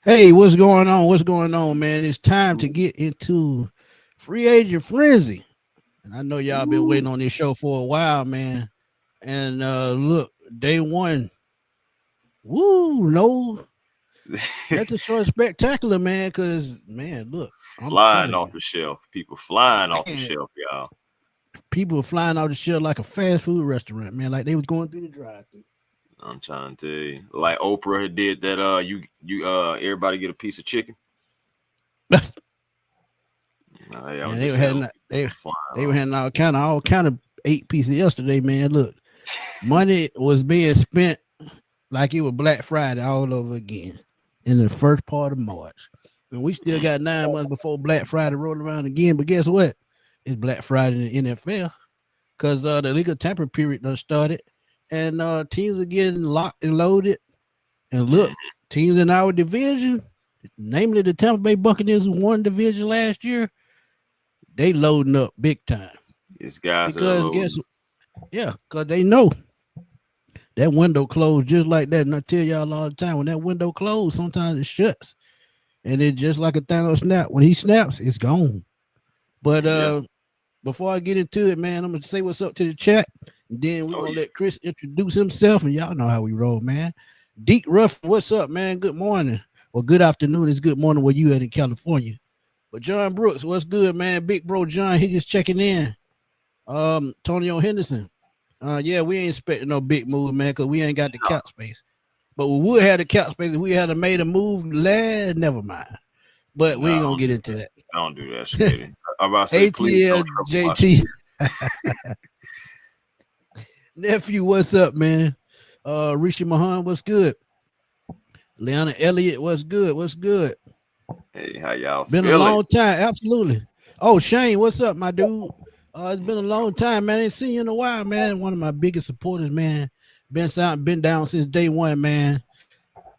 Hey, what's going on? What's going on, man? It's time to get into free agent frenzy. And I know y'all been Ooh. waiting on this show for a while, man. And look, day one, woo, no, nothing short of spectacular, man. Cause man, look, I'm Flying telling off you, the shelf. People flying off the man, shelf, y'all. people are flying out the shell like a fast food restaurant, man. Like they was going through the drive-through. I'm trying to tell you. Like Oprah did that you everybody get a piece of chicken. Hey, I Man, was they just were saying having people they flying they were off. having all kind of 8 pieces yesterday, man. Look, money was being spent like it was Black Friday all over again in the first part of March. And we still Mm. got 9 months before Black Friday roll around again. But guess what? It's Black Friday in the NFL because the legal tampering period done started, and teams are getting locked and loaded. And look, Mm. teams in our division, namely the Tampa Bay Buccaneers, who won division last year, they loading up big time These guys that are because guess, loading. yeah, because they know that window closed just like that. And I tell y'all all the time, when that window closed, sometimes it shuts. And it just like a Thanos snap. When he snaps, it's gone. But Yeah. before I get into it, man, I'm gonna say what's up to the chat. And then we're Oh gonna yeah. let Chris introduce himself. And y'all know how we roll, man. Deep Ruff, what's up, man? Good morning. Or good afternoon. It's good morning where you at in California. But John Brooks, what's good, man? Big bro John Higgins checking in. Tonio Henderson. Yeah, we ain't expecting no big move, man, because we ain't got the cap space. But we would have the cap space if we had made a move last. Never mind. But we No, ain't gonna get don't do into that. that. Don't do that, Smitty. I'm about to say, please ATL don't trouble my JT spirit. nephew, what's up, man? Rishi Mahan, what's good? Leona Elliott, what's good? What's good? Hey, how y'all Been a feeling? long time, absolutely. Oh, Shane, what's up, my dude? It's been a long time, man. Ain't seen you in a while, man. One of my biggest supporters, man. Been down since day one, man.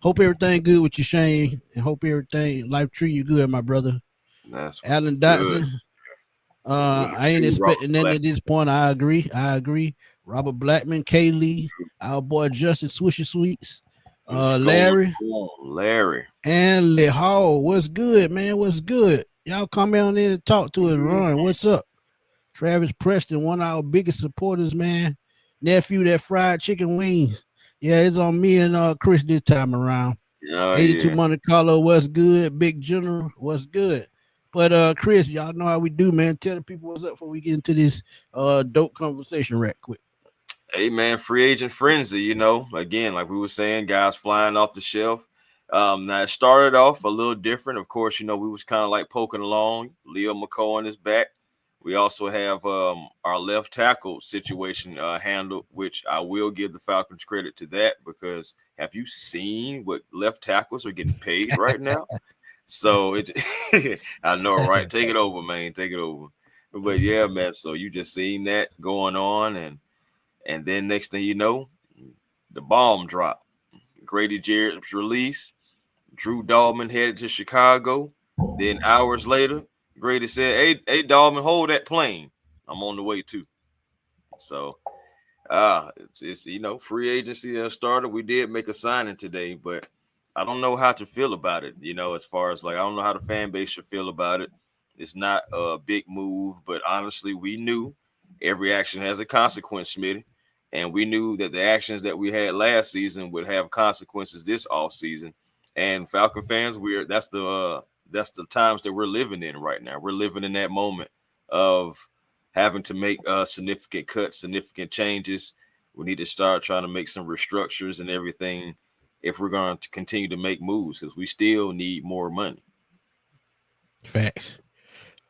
Hope everything good with you, Shane, and hope everything life treat you good, my brother. That's what's Alan good. Dotson. With my I ain't dude Robert expecting nothing Black. at this point. I agree. I agree. Robert Blackman, Kaylee, our boy Justin Swisher Sweets, What's going Larry, on, Larry? and Lee Hall. What's good, man? What's good? Y'all come on in and talk to us. Mhm. Ron, what's up? Travis Preston, one of our biggest supporters, man. Nephew, that fried chicken wings. Yeah, it's on me and Chris this time around. Oh 82 yeah. Monte Carlo, what's good? Big General, what's good? But Chris, y'all know how we do, man. Tell the people what's up before we get into this dope conversation right quick. Hey man, free agent frenzy, again, like we were saying, guys flying off the shelf. Now it started off a little different. Of course, we was kind of like poking along. Leo McCoy is back. We also have our left tackle situation handled, which I will give the Falcons credit to that because have you seen what left tackles are getting paid right now? So it, I know, right? Take it over, man. Take it over. But yeah, man. So you just seen that going on, and then next thing you know, the bomb dropped. Grady Jarrett was released. Drew Dalman headed to Chicago. Then hours later, Grady said, "Hey, Dalman, hold that plane. I'm on the way too." So, it's free agency that started. We did make a signing today, but I don't know how to feel about it. As far as like, I don't know how the fan base should feel about it. It's not a big move, but honestly, we knew every action has a consequence, Smitty. And we knew that the actions that we had last season would have consequences this off season. And Falcon fans, that's the times that we're living in right now. We're living in that moment of having to make significant cuts, significant changes. We need to start trying to make some restructures and everything if we're going to continue to make moves because we still need more money. Facts.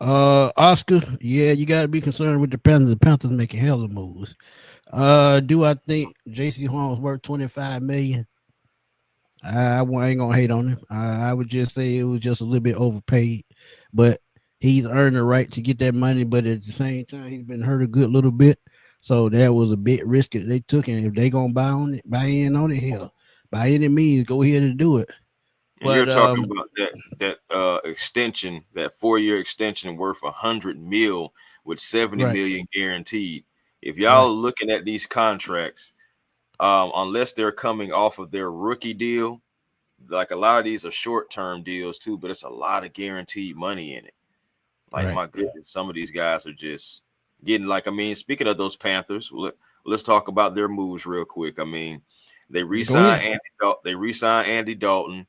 Oscar, yeah, you got to be concerned with the Panthers. The Panthers making hell of moves. Do I think J.C. Horn was worth 25 million? I ain't gonna hate on him. I would just say it was just a little bit overpaid, but he's earned the right to get that money. But at the same time, he's been hurt a good little bit, so that was a bit risky they took. And if they gonna buy in on it, hell, by any means, go ahead and do it. And you're But talking about that extension, that 4-year extension worth 100 mil with 70 right, million guaranteed. If y'all right, are looking at these contracts, unless they're coming off of their rookie deal, like a lot of these are short-term deals too, but it's a lot of guaranteed money in it. Like Right. my goodness, some of these guys are just getting like. I mean, speaking of those Panthers, let's talk about their moves real quick. I mean, they Go re-signed ahead. Andy. They re-signed Andy Dalton.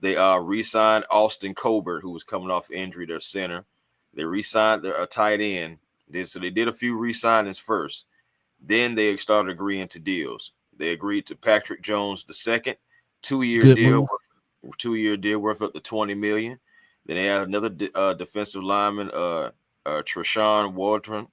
They re-signed Austin Colbert, who was coming off injury, their center. They re-signed their tight end. So they did a few re-signings first. Then they started agreeing to deals. They agreed to Patrick Jones the second, 2-year Good deal, move. 2-year deal worth up to $20 million. Then they had another defensive lineman, Treshawn Wharton,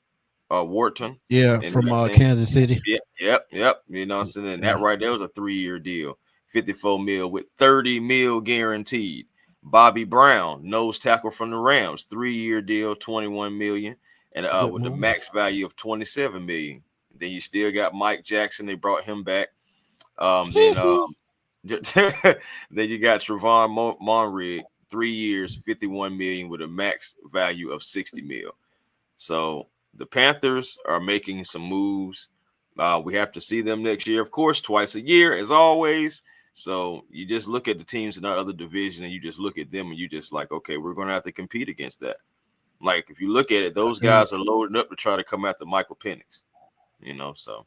Yeah, and from I think, Kansas City. yep. You know, what I'm saying, and Yeah. that right there was a 3-year deal, 54 mil with 30 mil guaranteed. Bobby Brown, nose tackle from the Rams, 3-year deal, 21 million, and Good with the move. max value of 27 million. Then you still got Mike Jackson. They brought him back. Then then you got Trevon Monrig, 3 years, 51 million with a max value of 60 mil. So the Panthers are making some moves. We have to see them next year, of course, twice a year, as always. So you just look at the teams in our other division and you just look at them and you just like, okay, we're going to have to compete against that. Like, if you look at it, those Agreed. guys are loading up to try to come after Michael Penix, so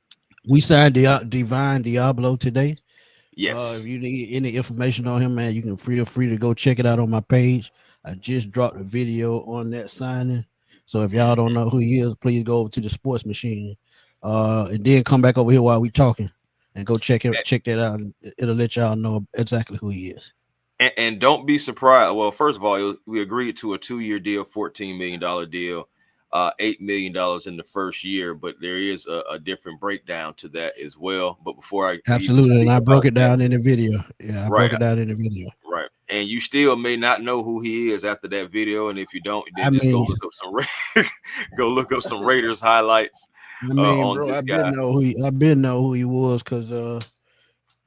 We signed Divine Diablo today. If yes. you need any information on him, man, you can feel free to go check it out on my page. I just dropped a video on that signing. So if y'all don't know who he is, please go over to the Sports Machine, and then come back over here while we talking, and go check that out. And it'll let y'all know exactly who he is. And don't be surprised. Well, first of all, we agreed to a 2-year deal, $14 million deal, $8 million in the first year, but there is a different breakdown to that as well. But before I even Absolutely, and speak I broke about it that, down in the video. Yeah, I broke right, it down in the video. right. And you still may not know who he is after that video. And if you don't, I then just go mean, look up go look up some Raiders highlights on bro, this guy. I been know who he was because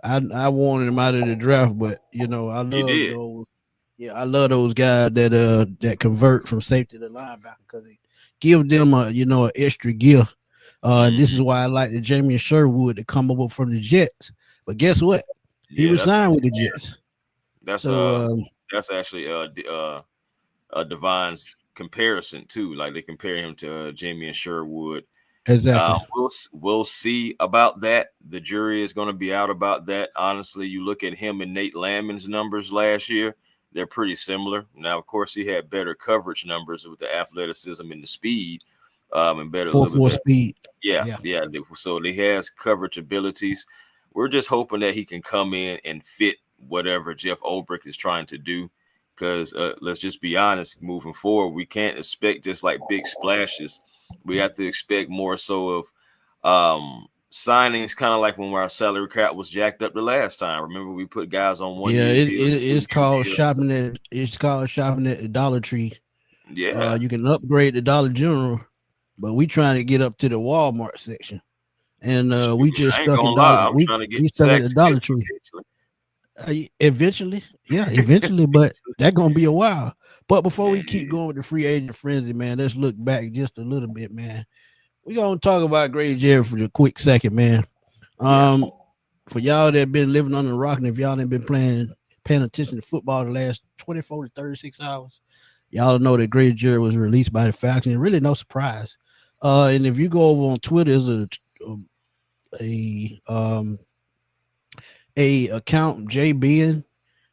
I wanted him out of the draft, but I You love did. those. Yeah, I love those guys that convert from safety to linebacker because they give them a extra gift. And this Hmm. is why I like the Jamie Sherwood to come over from the Jets. But guess what? He Yeah, resigned with the Jets. that's So that's actually Divine's comparison too. Like they compare him to Jamie and Sherwood. exactly. We'll see about that. The jury is going to be out about that. Honestly, you look at him and Nate Landman's numbers last year; they're pretty similar. Now, of course, he had better coverage numbers with the athleticism and the speed, and better a Full little bit four better. speed. Yeah, Yeah. yeah. So he has coverage abilities. We're just hoping that he can come in and fit whatever Jeff Ulbrich is trying to do. Because let's just be honest, moving forward, we can't expect just like big splashes. We have to expect more so of signings, kind of like when our salary cap was jacked up the last time. Remember, we put guys on Yeah, 1-year deals, it's 2-year called deals. shopping at the Dollar Tree. Yeah, You can upgrade the Dollar General, but we trying to get up to the Walmart section, and shoot, we just I ain't stuck gonna in Dollar. lie, I'm trying to get We to stuck at Sack the Smith Dollar Tree. eventually. Eventually, yeah, eventually, but that gonna be a while. But before we keep Yeah, going with the free agent frenzy, man, let's look back just a little bit, man. We gonna talk about Grady Jarrett for a quick second, man. yeah. Um, for y'all that been living on the rock, and if y'all ain't been paying attention to football the last 24 to 36 hours, y'all know that Grady Jarrett was released by the Falcons. And really, no surprise. And if you go over on Twitter, there's a um a account Jay Ben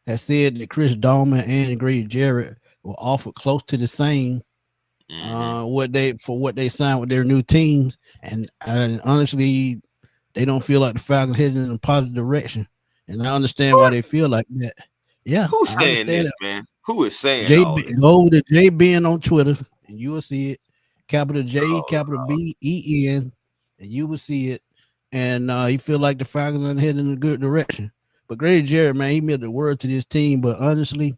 has said that Chris Dolman and Grady Jarrett were offered close to the same Hmm. what they signed with their new teams, and honestly, they don't feel like the Falcons heading in a positive direction, and I understand why What? they feel like that. Yeah, Who's I saying understand this, it. man? Who is saying all this? Go over to J Ben on Twitter, and you will see it. Capital J, Oh, capital Ben, and you will see it. And he feel like the Falcons are heading in a good direction. But Grady Jarrett, man, he meant the word to this team. But honestly,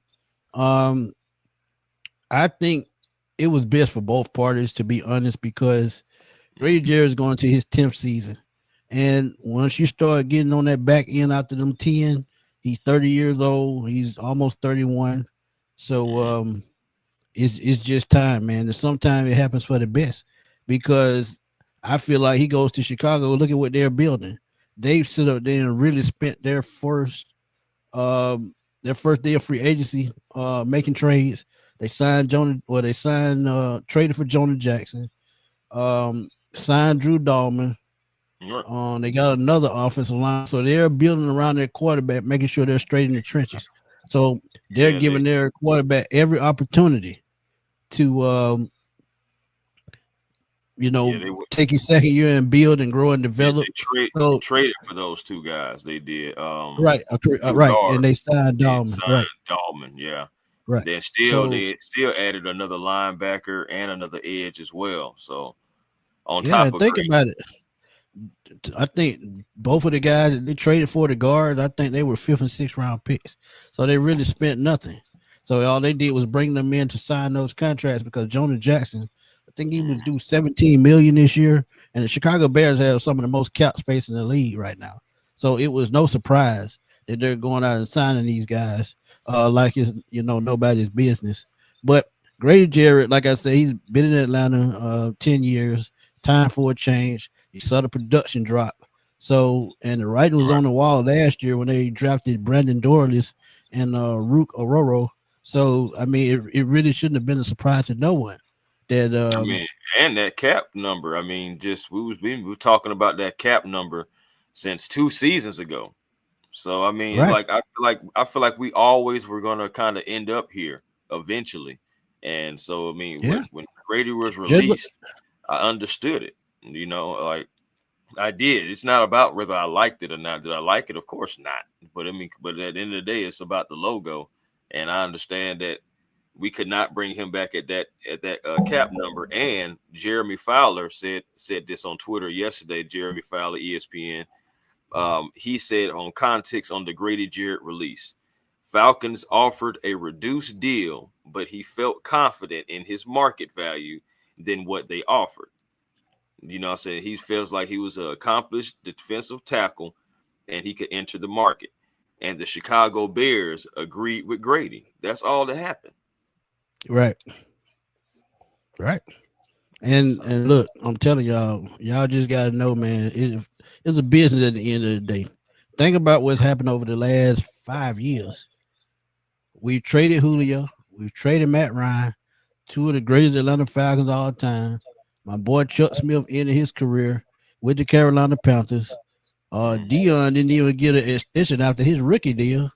um, I think it was best for both parties, to be honest, because Grady Mhm. Jarrett is going to his 10th season. And once you start getting on that back end after them 10, he's 30 years old. He's almost 31. So Mhm. it's just time, man. And sometimes it happens for the best because I feel like he goes to Chicago. Look at what they're building. They've sit up there and really spent their first their first day of free agency, making trades. They signed Jonah, or they signed traded for Jonah Jackson. Signed Drew Dahlman. Right. They got another offensive line, so they're building around their quarterback, making sure they're straight in the trenches. So they're Yeah, giving their quarterback every opportunity to, yeah, they were. take his second year and build and grow and Yeah, develop. they So traded for those two guys. They did. right, The two right, and guards. they signed They Dahlman. Right, signed Dahlman. Yeah. right. Then still So they still added another linebacker and another edge as well. So on yeah, top of think Grady. about it. I think both of the guys that they traded for the guards, I think they were fifth and sixth round picks. So they really spent nothing. So all they did was bring them in to sign those contracts because Jonah Jackson, I think he Mm, would do 17 million this year. And the Chicago Bears have some of the most cap space in the league right now. So it was no surprise that they're going out and signing these guys like it's nobody's business. But Grady Jarrett, like I said, he's been in Atlanta 10 years. Time for a change. He saw the production drop. So, and the writing was right. on the wall last year when they drafted Brandon Dorless and Rook Ororo. So, I mean, it really shouldn't have been a surprise to no one that, I mean, and that cap number. I mean, just we were talking about that cap number since 2 seasons ago. So I mean, right. like I feel like we always were gonna kind of end up here eventually. And so I mean, Yeah. when Grady was Just look, released, I understood it. Like I did. It's not about whether I liked it or not. Did I like it? Of course not. But I mean, but at the end of the day, it's about the logo, and I understand that we could not bring him back at that cap number. And Jeremy Fowler said this on Twitter yesterday. Jeremy Fowler, ESPN. He said on context on the Grady Jarrett release, Falcons offered a reduced deal, but he felt confident in his market value than what they offered. I said he feels like he was an accomplished defensive tackle and he could enter the market. And the Chicago Bears agreed with Grady. That's all that happened. right, right. So, And look, I'm telling y'all just gotta know, man. It's a business at the end of the day. Think about what's happened over the last 5 years. We traded Julio, we traded Matt Ryan, two of the greatest Atlanta Falcons of all time. My boy Chuck Smith ended his career with the Carolina Panthers. mhm, Dion didn't even get an extension after his rookie deal.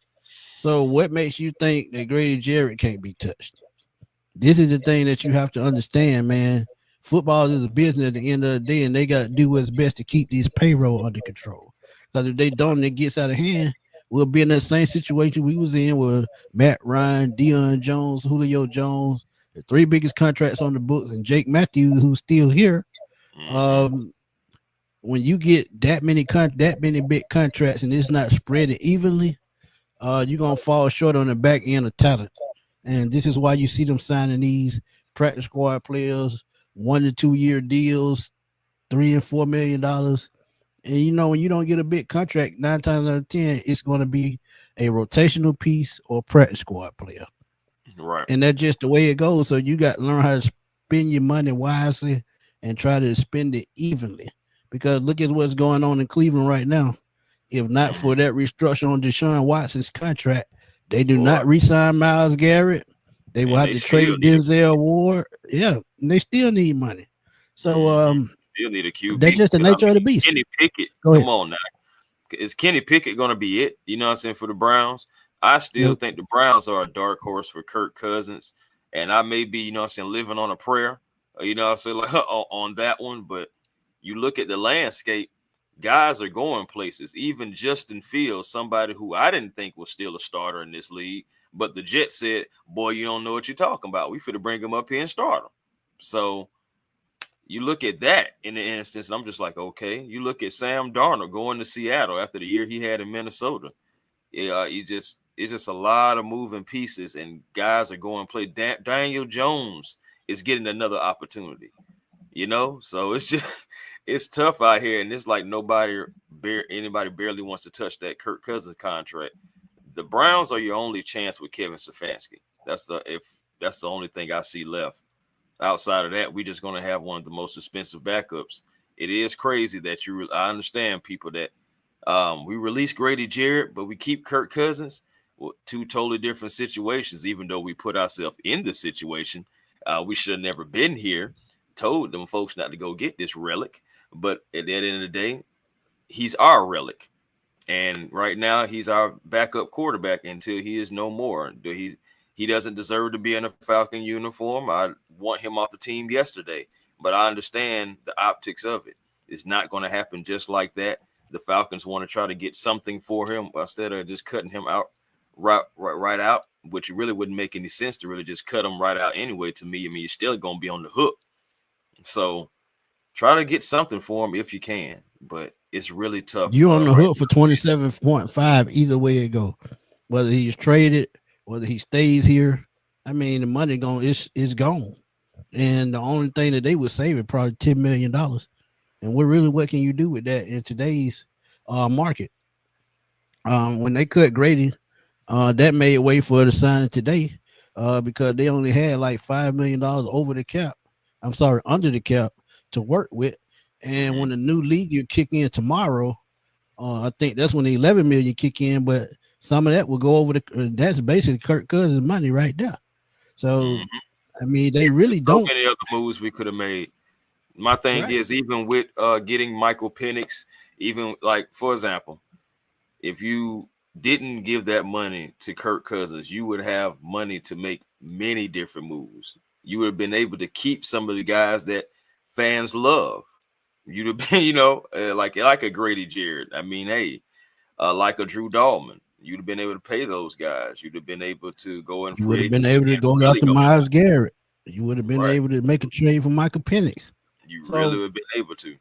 So what makes you think that Grady Jarrett can't be touched? This is the thing that you have to understand, man. Football is a business at the end of the day, and they got to do what's best to keep these payroll under control. Because if they don't, and it gets out of hand, we'll be in that same situation we was in with Matt Ryan, Deion Jones, Julio Jones, the three biggest contracts on the books, and Jake Matthews, who's still here. mhm, Um, when you get that many big contracts and it's not spread evenly, you're gonna fall short on the back end of talent. And this is why you see them signing these practice squad players, 1 to 2 year deals, $3 and $4 million. And when you don't get a big contract, 9 times out of 10, it's going to be a rotational piece or practice squad player. right. And that's just the way it goes. So you got to learn how to spend your money wisely and try to spend it evenly. Because look at what's going on in Cleveland right now. If not Mhm, for that restructure on Deshaun Watson's contract, they do boy, not re-sign Miles Garrett. They will and have they to still trade need a Denzel Ward. Yeah, and they still need money. So mhm, still need a that's QB. just the Because I nature of the mean, beast. Kenny Pickett. Go ahead. Come on now, is Kenny Pickett going to be it? You know what I'm saying, for the Browns? I still Nope. think the Browns are a dark horse for Kirk Cousins. And I may be, what I'm saying, living on a prayer, what I'm saying, like on that one. But you look at the landscape, guys are going places. Even Justin Fields, somebody who I didn't think was still a starter in this league. But the Jets said, boy, you don't know what you're talking about. We finna bring him up here and start him. So you look at that in the instance, and I'm just like, okay. You look at Sam Darnold going to Seattle after the year he had in Minnesota. Yeah, it's just a lot of moving pieces, and guys are going to play. Daniel Jones is getting another opportunity. So it's just it's tough out here, and it's like anybody barely wants to touch that Kirk Cousins contract. The Browns are your only chance with Kevin Stefanski. That's the only thing I see left. Outside of that, we're just going to have one of the most expensive backups. It is crazy that I understand people that we release Grady Jarrett, but we keep Kirk Cousins. two totally different situations. Even though we put ourselves in the situation, we should have never been here. Told them folks not to go get this relic, but at the end of the day, he's our relic. And right now, he's our backup quarterback until he is no more. He doesn't deserve to be in a Falcon uniform. I want him off the team yesterday, but I understand the optics of it. It's not going to happen just like that. The Falcons want to try to get something for him instead of just cutting him out right out, which really wouldn't make any sense to really just cut him right out anyway. To me, I mean, you're still going to be on the hook. So try to get something for him if you can, but it's really tough. You on the right hook for 27.5 either way it go. Whether he's traded, whether he stays here. I mean, the money is gone. And the only thing that they would save is probably $10 million. And what can you do with that in today's market? When they cut Grady, that made way for the signing today because they only had like $5 million over the cap. I'm sorry, under the cap to work with. And when the new league you kick in tomorrow, I think that's when the 11 million kick in. But some of that will go over that's basically Kirk Cousins' money right there. So I mean, they really so don't. many other moves we could have made. My thing is, even with getting Michael Penix, even like for example, if you didn't give that money to Kirk Cousins, you would have money to make many different moves. You would have been able to keep some of the guys that fans love. You'd have been, like a Grady Jarrett. I mean, hey, like a Drew Dahlman. You'd have been able to pay those guys. You'd have been able to go in free agency. You would have been able to go really after Myles Garrett. You would have been able to make a trade for Michael Penix. You really would have been able to.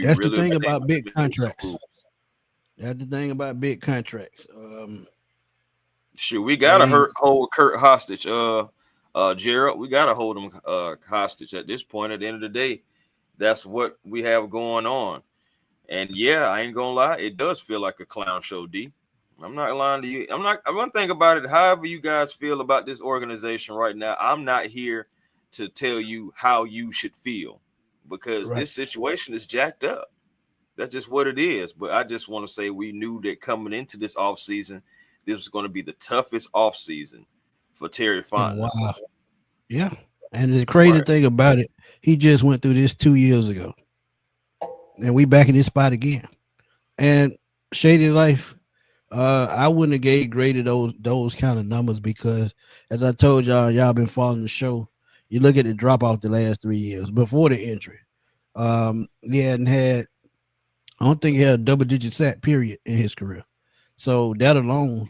That's the thing about big contracts. That's the thing about big contracts. Shoot, we gotta hold Kurt hostage. Jarrett, we gotta hold him hostage at this point. At the end of the day, that's what we have going on. And yeah, I ain't gonna lie, it does feel like a clown show, D. I'm not lying to you. I'm gonna think about it. However you guys feel about this organization right now, I'm not here to tell you how you should feel because this situation is jacked up. That's just what it is. But I just want to say we knew that coming into this offseason, this was going to be the toughest offseason for Terry Fontenot. Wow. Yeah. And the crazy thing about it, he just went through this 2 years ago. And we back in this spot again. And Shady Life, I wouldn't have gave Grady those kind of numbers because, as I told y'all been following the show. You look at the drop off the last 3 years before the injury. He hadn't had, I don't think he had a double-digit sack period in his career. So that alone,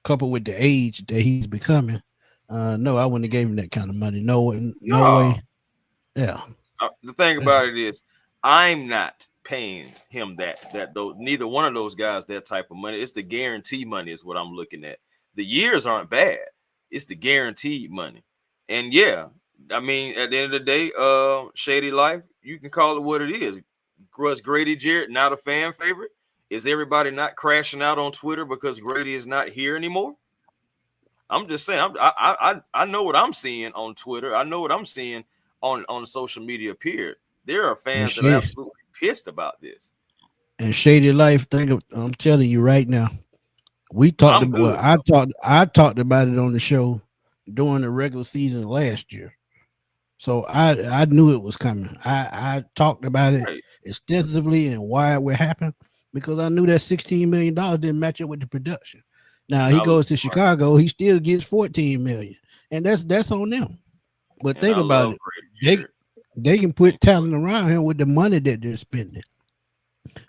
coupled with the age that he's becoming, no, I wouldn't have gave him that kind of money. No way. Yeah. The thing about it is, I'm not paying him that though. Neither one of those guys that type of money. It's the guarantee money is what I'm looking at. The years aren't bad. It's the guaranteed money. And yeah, I mean, at the end of the day, Shady Life, you can call it what it is. Was Grady Jarrett not a fan favorite? Is everybody not crashing out on Twitter because Grady is not here anymore? I'm just saying, I know what I'm seeing on Twitter. I know what I'm seeing on social media. Period. There are fans that are absolutely pissed about this. And Shady Life, I'm telling you right now, we talked about. I talked about it on the show during the regular season last year. So I knew it was coming. I talked about it extensively and why it would happen because I knew that $16 million didn't match up with the production. Now he goes to Chicago, he still gets $14 million, and that's on them. But think about it, they can put talent around him with the money that they're spending.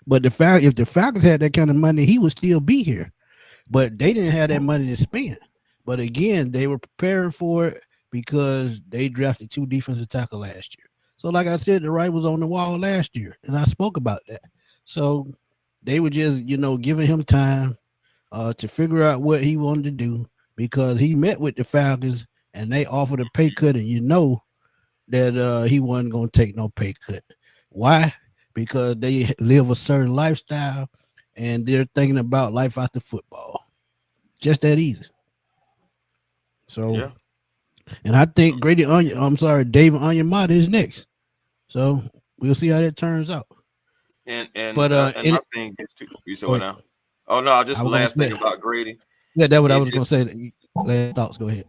But if the Falcons had that kind of money, he would still be here. But they didn't have that money to spend. But again, they were preparing for it because they drafted 2 defensive tackle last year. So like I said, the writing was on the wall last year, and I spoke about that. So they were just, giving him time to figure out what he wanted to do because he met with the Falcons and they offered a pay cut, and that he wasn't going to take no pay cut. Why? Because they live a certain lifestyle and they're thinking about life after football. Just that easy. So, and I think David Onyemata is next. So we'll see how that turns out. I think it's too. You said what now? Oh no, I just the was gonna last thing say, about Grady. yeah, that's what I It was just gonna say. Last thoughts. Go ahead.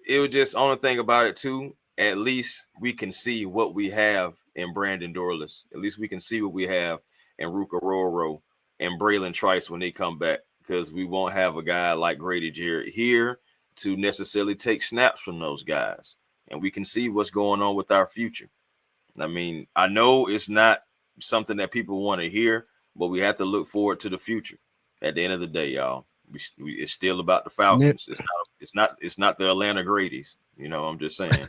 it was just only thing about it too. At least we can see what we have in Brandon Dorless. At least we can see what we have in Ruka Roro and Braylon Trice when they come back, because we won't have a guy like Grady Jarrett here to necessarily take snaps from those guys, and we can see what's going on with our future. I mean, I know it's not something that people want to hear, but we have to look forward to the future. At the end of the day, y'all, it's still about the Ne- Falcons. It's not. It's not. It's not the Atlanta Grady's. You know, I'm just saying.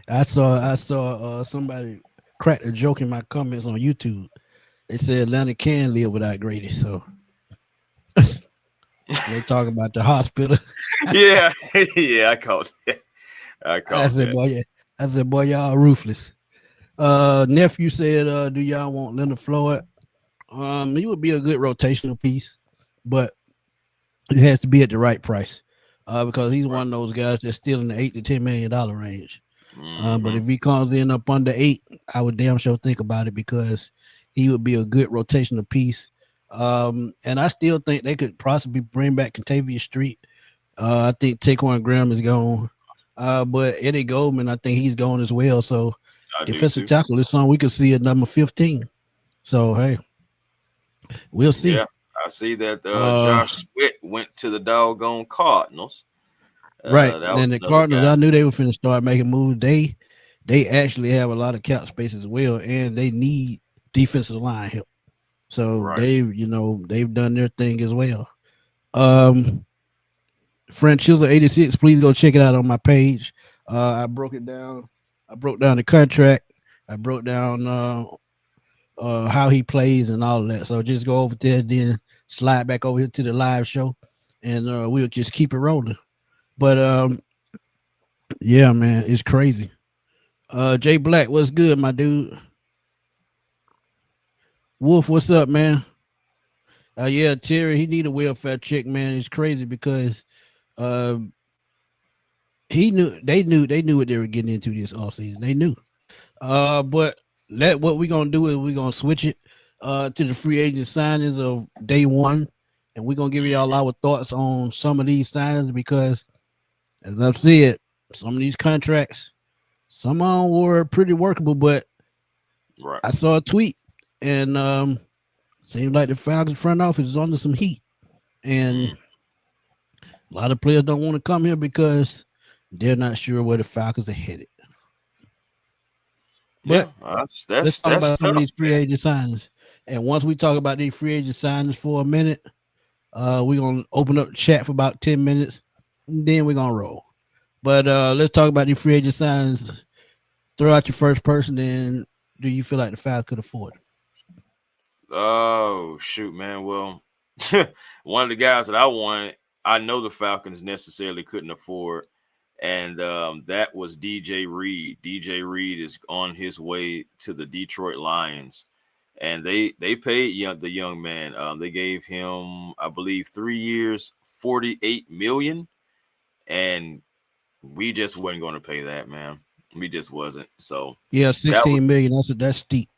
I saw somebody crack a joke in my comments on YouTube. They said Atlanta can live without Grady. So they talking about the hospital. Yeah, yeah, I caught that. I I caught said, that. boy, yeah. I said, boy, y'all ruthless. Nephew said, do y'all want Leonard Floyd? He would be a good rotational piece, but it has to be at the right price. Because he's Right. one of those guys that's still in the $8 to $10 million range. But Mm-hmm. if he comes in up under 8, I would damn sure think about it, because he would be a good rotational piece. And I still think they could possibly bring back Contavious Street. I think Taquan Graham is gone. But Eddie Goldman, I think he's gone as well. So I do defensive too. tackle is something we could see at number 15. So hey, we'll see. Yeah, I see that Uh, Josh Sweat went to the doggone Cardinals. right. That was And the another Cardinals, guy. I knew they were finna start making moves. They actually have a lot of cap space as well, and they need defensive line help. So Right. they've done their thing as well. Um, French Chisel 86, please go check it out on my page. I broke it down. I broke down the contract. I broke down how he plays and all of that. So just go over there, then slide back over here to the live show, and we'll just keep it rolling. But yeah, man, it's crazy. Jay Black, what's good, my dude? Wolf, what's up, man? Yeah, Terry, he need a welfare check, man. It's crazy because uh, they knew what they were getting into this offseason. They knew. But what we're gonna do is we're gonna switch it to the free agent signings of day one, and we're gonna give y'all our thoughts on some of these signings, because as I've said, some of these contracts, some of them were pretty workable, but Right. I saw a tweet, and seems like the Falcons front office is under some heat, and Mm. a lot of players don't want to come here because they're not sure where the Falcons are headed. Yeah, But let's talk that's about some of tough, these free agent signings. And once we talk about these free agent signings for a minute, we're gonna open up the chat for about 10 minutes, and then we're gonna roll. But let's talk about these free agent signings. Throw out your first person, and do you feel like the Falcons could afford it? Oh shoot, man. Well, one of the guys that I wanted, I know the Falcons necessarily couldn't afford, and that was DJ Reed. DJ Reed is on his way to the Detroit Lions, and they paid the young man. They gave him, I believe, 3 years, 48 million, and we just wasn't going to pay that, man. We just wasn't. So Yeah, that was. 16 million. That's steep.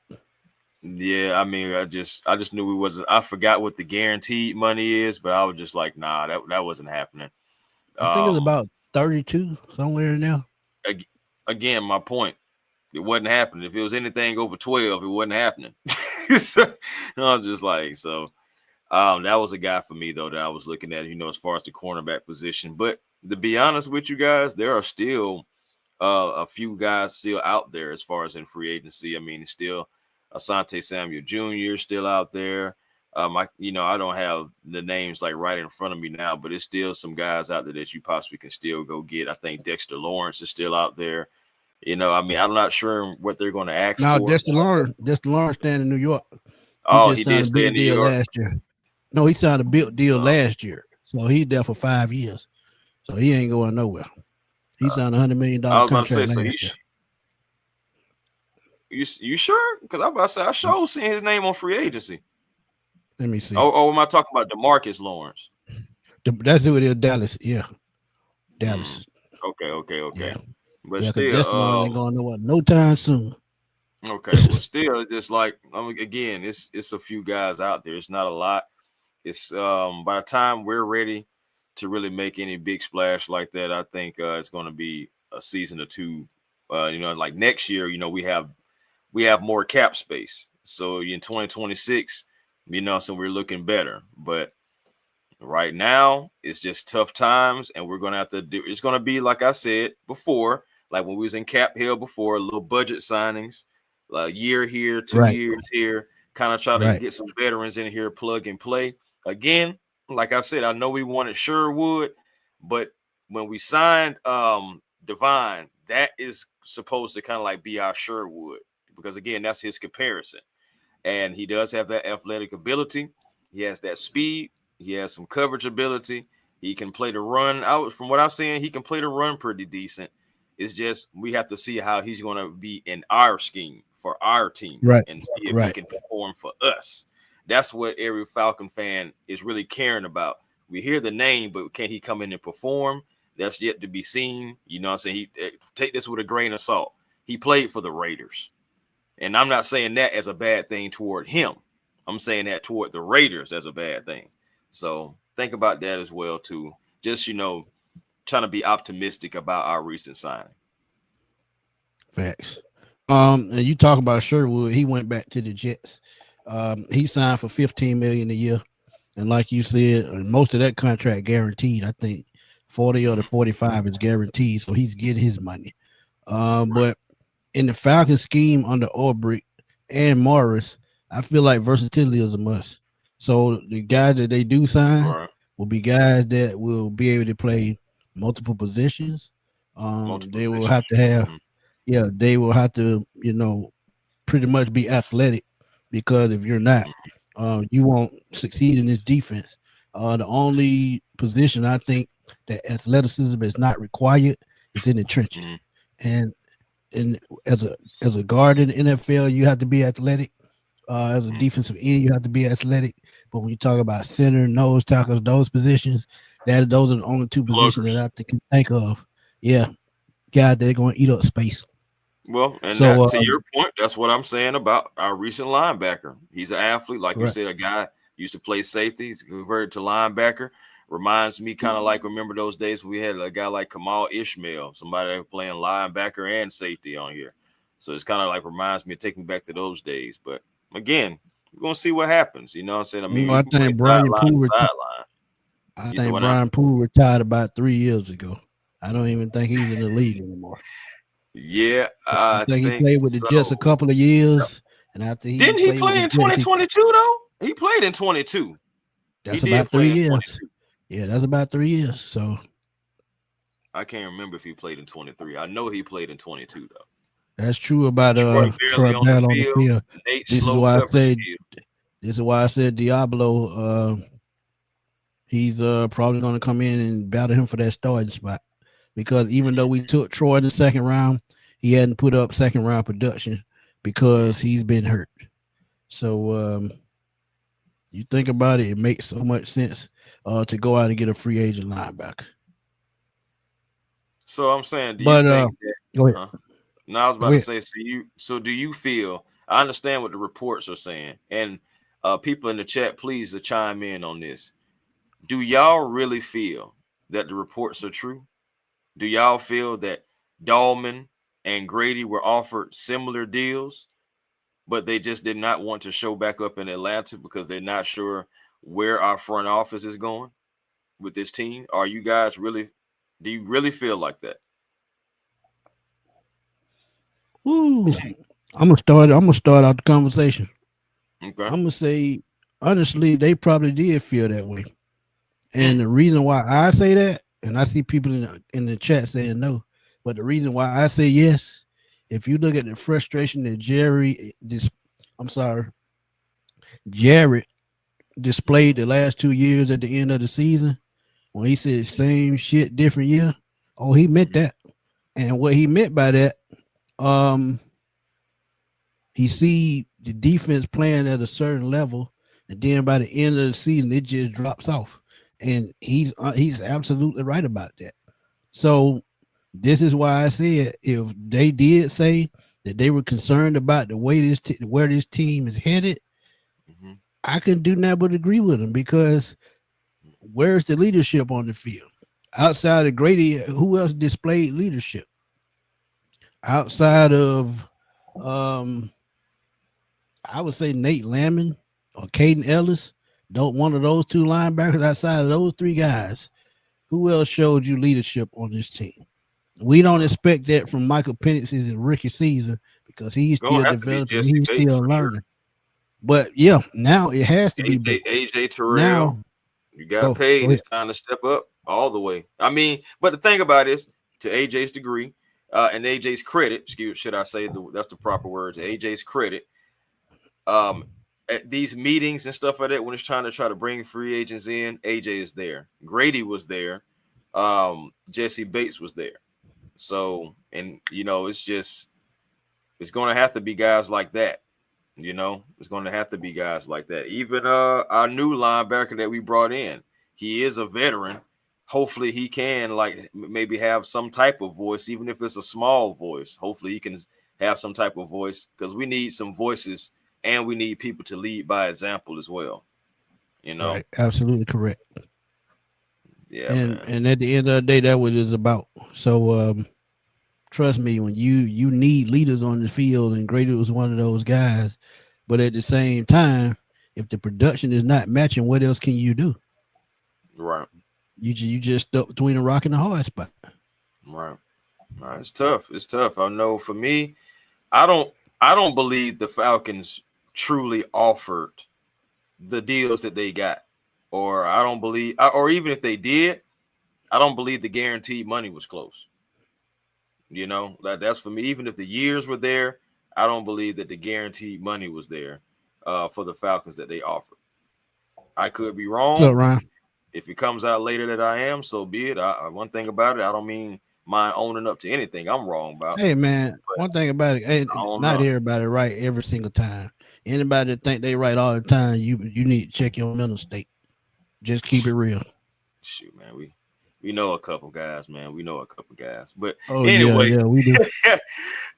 Yeah, I mean, I just knew we wasn't. I forgot what the guaranteed money is, but I was just like, nah, that wasn't happening. I think it's Um, about 32 somewhere in there. ag- Again, my point, it wasn't happening. If it was anything over 12, it wasn't happening. So, I was just like, so that was a guy for me though that I was looking at, as far as the cornerback position. But to be honest with you guys, there are still a few guys still out there as far as in free agency. I mean, it's still Asante Samuel Jr. still out there. I don't have the names like right in front of me now, but it's still some guys out there that you possibly can still go get. I think Dexter Lawrence is still out there. I mean, I'm not sure what they're going to ask Now, for. Dexter Lawrence staying in New York. He Oh, just he did signed a stay in big New deal York. last year. No, he signed a big deal Uh, last year. So he's there for 5 years. So he ain't going nowhere. He uh, signed $100 million I was about to say, contract so last year. you sure? Because I'm about to say I sure seen his name on free agency. Let me see. Oh, am I talking about DeMarcus Lawrence? That's who it is, Dallas. Yeah, Hmm. Dallas. Okay. Yeah, But yeah, because still, Dexter Lawrence ain't going nowhere no time soon. okay. Well, still, it's just like, I mean, again, it's a few guys out there. It's not a lot. It's by the time we're ready to really make any big splash like that, I think it's going to be a season or two. Like next year, we have more cap space. So in 2026, so we're looking better. But right now, it's just tough times, and we're gonna have to do. It's gonna be like I said before, like when we was in cap hill before, little budget signings, like year here, two Right, years here, kind of try to right, get some veterans in here, plug and play. Again, like I said, I know we wanted Sherwood, but when we signed Divine, that is supposed to kind of like be our Sherwood because again, that's his comparison, and he does have that athletic ability. He has that speed. He has some coverage ability. He can play the run out. From what I'm seeing, he can play the run pretty decent. It's just we have to see how he's going to be in our scheme for our team right, and see if he right. can perform for us. That's what every Falcon fan is really caring about. We hear the name, but can he come in and perform? That's yet to be seen. You know what I'm saying? Take this with a grain of salt. He played for the Raiders. And I'm not saying that as a bad thing toward him. I'm saying that toward the Raiders as a bad thing. So think about that as well, too. Just, trying to be optimistic about our recent signing. Facts. And you talk about Sherwood, he went back to the Jets. He signed for 15 million a year. And like you said, most of that contract guaranteed. I think 40 or the 45 is guaranteed. So he's getting his money. But in the Falcon scheme under Aubrey and Morris, I feel like versatility is a must. So the guys that they do sign Right. will be guys that will be able to play multiple positions. Multiple They will have positions. to have, Mhm. yeah, they will have to, pretty much be athletic because if you're not, you won't succeed in this defense. The only position I think that athleticism is not required is in the trenches, Mhm. and and as a guard in the NFL, you have to be athletic. As a Mhm. defensive end, you have to be athletic. But when you talk about center, nose tackles, those positions, those are the only two positions that Pluggers. can think of. Yeah, guys that are going to eat up space. Well, and So, that to your point, that's what I'm saying about our recent linebacker. He's an athlete, like you correct. said, a guy used to play safety. He's converted to linebacker. Reminds me kind of like remember those days when we had a guy like Kamal Ishmael, somebody that was playing linebacker and safety on here. So it's kind of like reminds me of taking me back to those days. But again, we're gonna see what happens. You know what I'm saying? I mean, I we can play think Brian sideline to Poole. sideline. I You said think what now? Brian Poole retired about 3 years ago. I don't even think he's in the league anymore. Yeah, I I think he think played with the Jets a so. couple of years, and after he Didn't he played with play the in Jets, 2022 though? He played in 22. He that's did about play three in years. 22. Yeah, that's about 3 years. So I can't remember if he played in 23. I know he played in 22 though. that's true about Troy Troy barely on the Bell on the field. field. Nate This is slow why I coverage say skill. this is why I said Diablo. He's probably going to come in and battle him for that starting spot because even though we took Troy in the second round, he hadn't put up second round production because he's been hurt. So you think about it, it makes so much sense to go out and get a free agent linebacker. So I'm saying, do you But think that? go ahead. Huh? No, I was Go about to ahead. say. Do you feel? I understand what the reports are saying, and people in the chat, please to chime in on this. Do y'all really feel that the reports are true? Do y'all feel that Dahlman and Grady were offered similar deals, but they just did not want to show back up in Atlanta because they're not sure where our front office is going with this team? Are you guys really? Do you really feel like that? Ooh, I'm gonna start out the conversation. Okay. I'm gonna say honestly, they probably did feel that way. And Mm, the reason why I say that, and I see people in the chat saying no, but the reason why I say yes, if you look at the frustration that I'm sorry, Jarrett displayed the last 2 years at the end of the season when he said same shit, different year. Oh, he meant that. And what he meant by that, um, he see the defense playing at a certain level, and then by the end of the season, it just drops off. And he's absolutely right about that. So this is why I said if they did say that they were concerned about the way where this team is headed, mhm. I can do nothing but agree with him because where's the leadership on the field? Outside of Grady, who else displayed leadership? Outside of, um, I would say Nate Lamon or Caden Ellis. Don't one of those two linebackers outside of those three guys. Who else showed you leadership on this team? We don't expect that from Michael Penix's rookie season because he's Gonna still have to be developing, Jesse he's Bates still for sure. learning. But yeah, now it has to be Bates. AJ Terrell, Now, you got go paid. ahead. It's time to step up all the way. I mean, but the thing about it is, to AJ's degree, and AJ's credit, should I say that's the proper word? To AJ's credit, at these meetings and stuff like that, when it's trying to bring free agents in, AJ is there. Grady was there. Jesse Bates was there. So, and it's going to have to be guys like that. It's going to have to be guys like that. Even our new linebacker that we brought in, he is a veteran. Hopefully he can maybe have some type of voice, even if it's a small voice. Hopefully he can have some type of voice because we need some voices and we need people to lead by example as well. Right, absolutely correct. Yeah, and at the end of the day, that's what it's about. So trust me, when you need leaders on the field, and Grady was one of those guys. But at the same time, if the production is not matching, what else can you do? Right. You just stuck between a rock and a hard spot. Right. It's tough. It's tough. I know for me, I don't believe the Falcons truly offered the deals that they got, or I don't believe, or even if they did, I don't believe the guaranteed money was close. That's for me. Even if the years were there, I don't believe that the guaranteed money was there for the Falcons that they offered. I could be wrong. So Ryan, if it comes out later that I am, so be it. One thing about it, I don't mean mind owning up to anything I'm wrong about. Hey man, one thing about it, ain't not everybody right every single time. Anybody that think they right all the time, you need to check your mental state. Just keep it real. Shoot, man, we know a couple guys, man. We know a couple guys, but anyway, yeah, we do.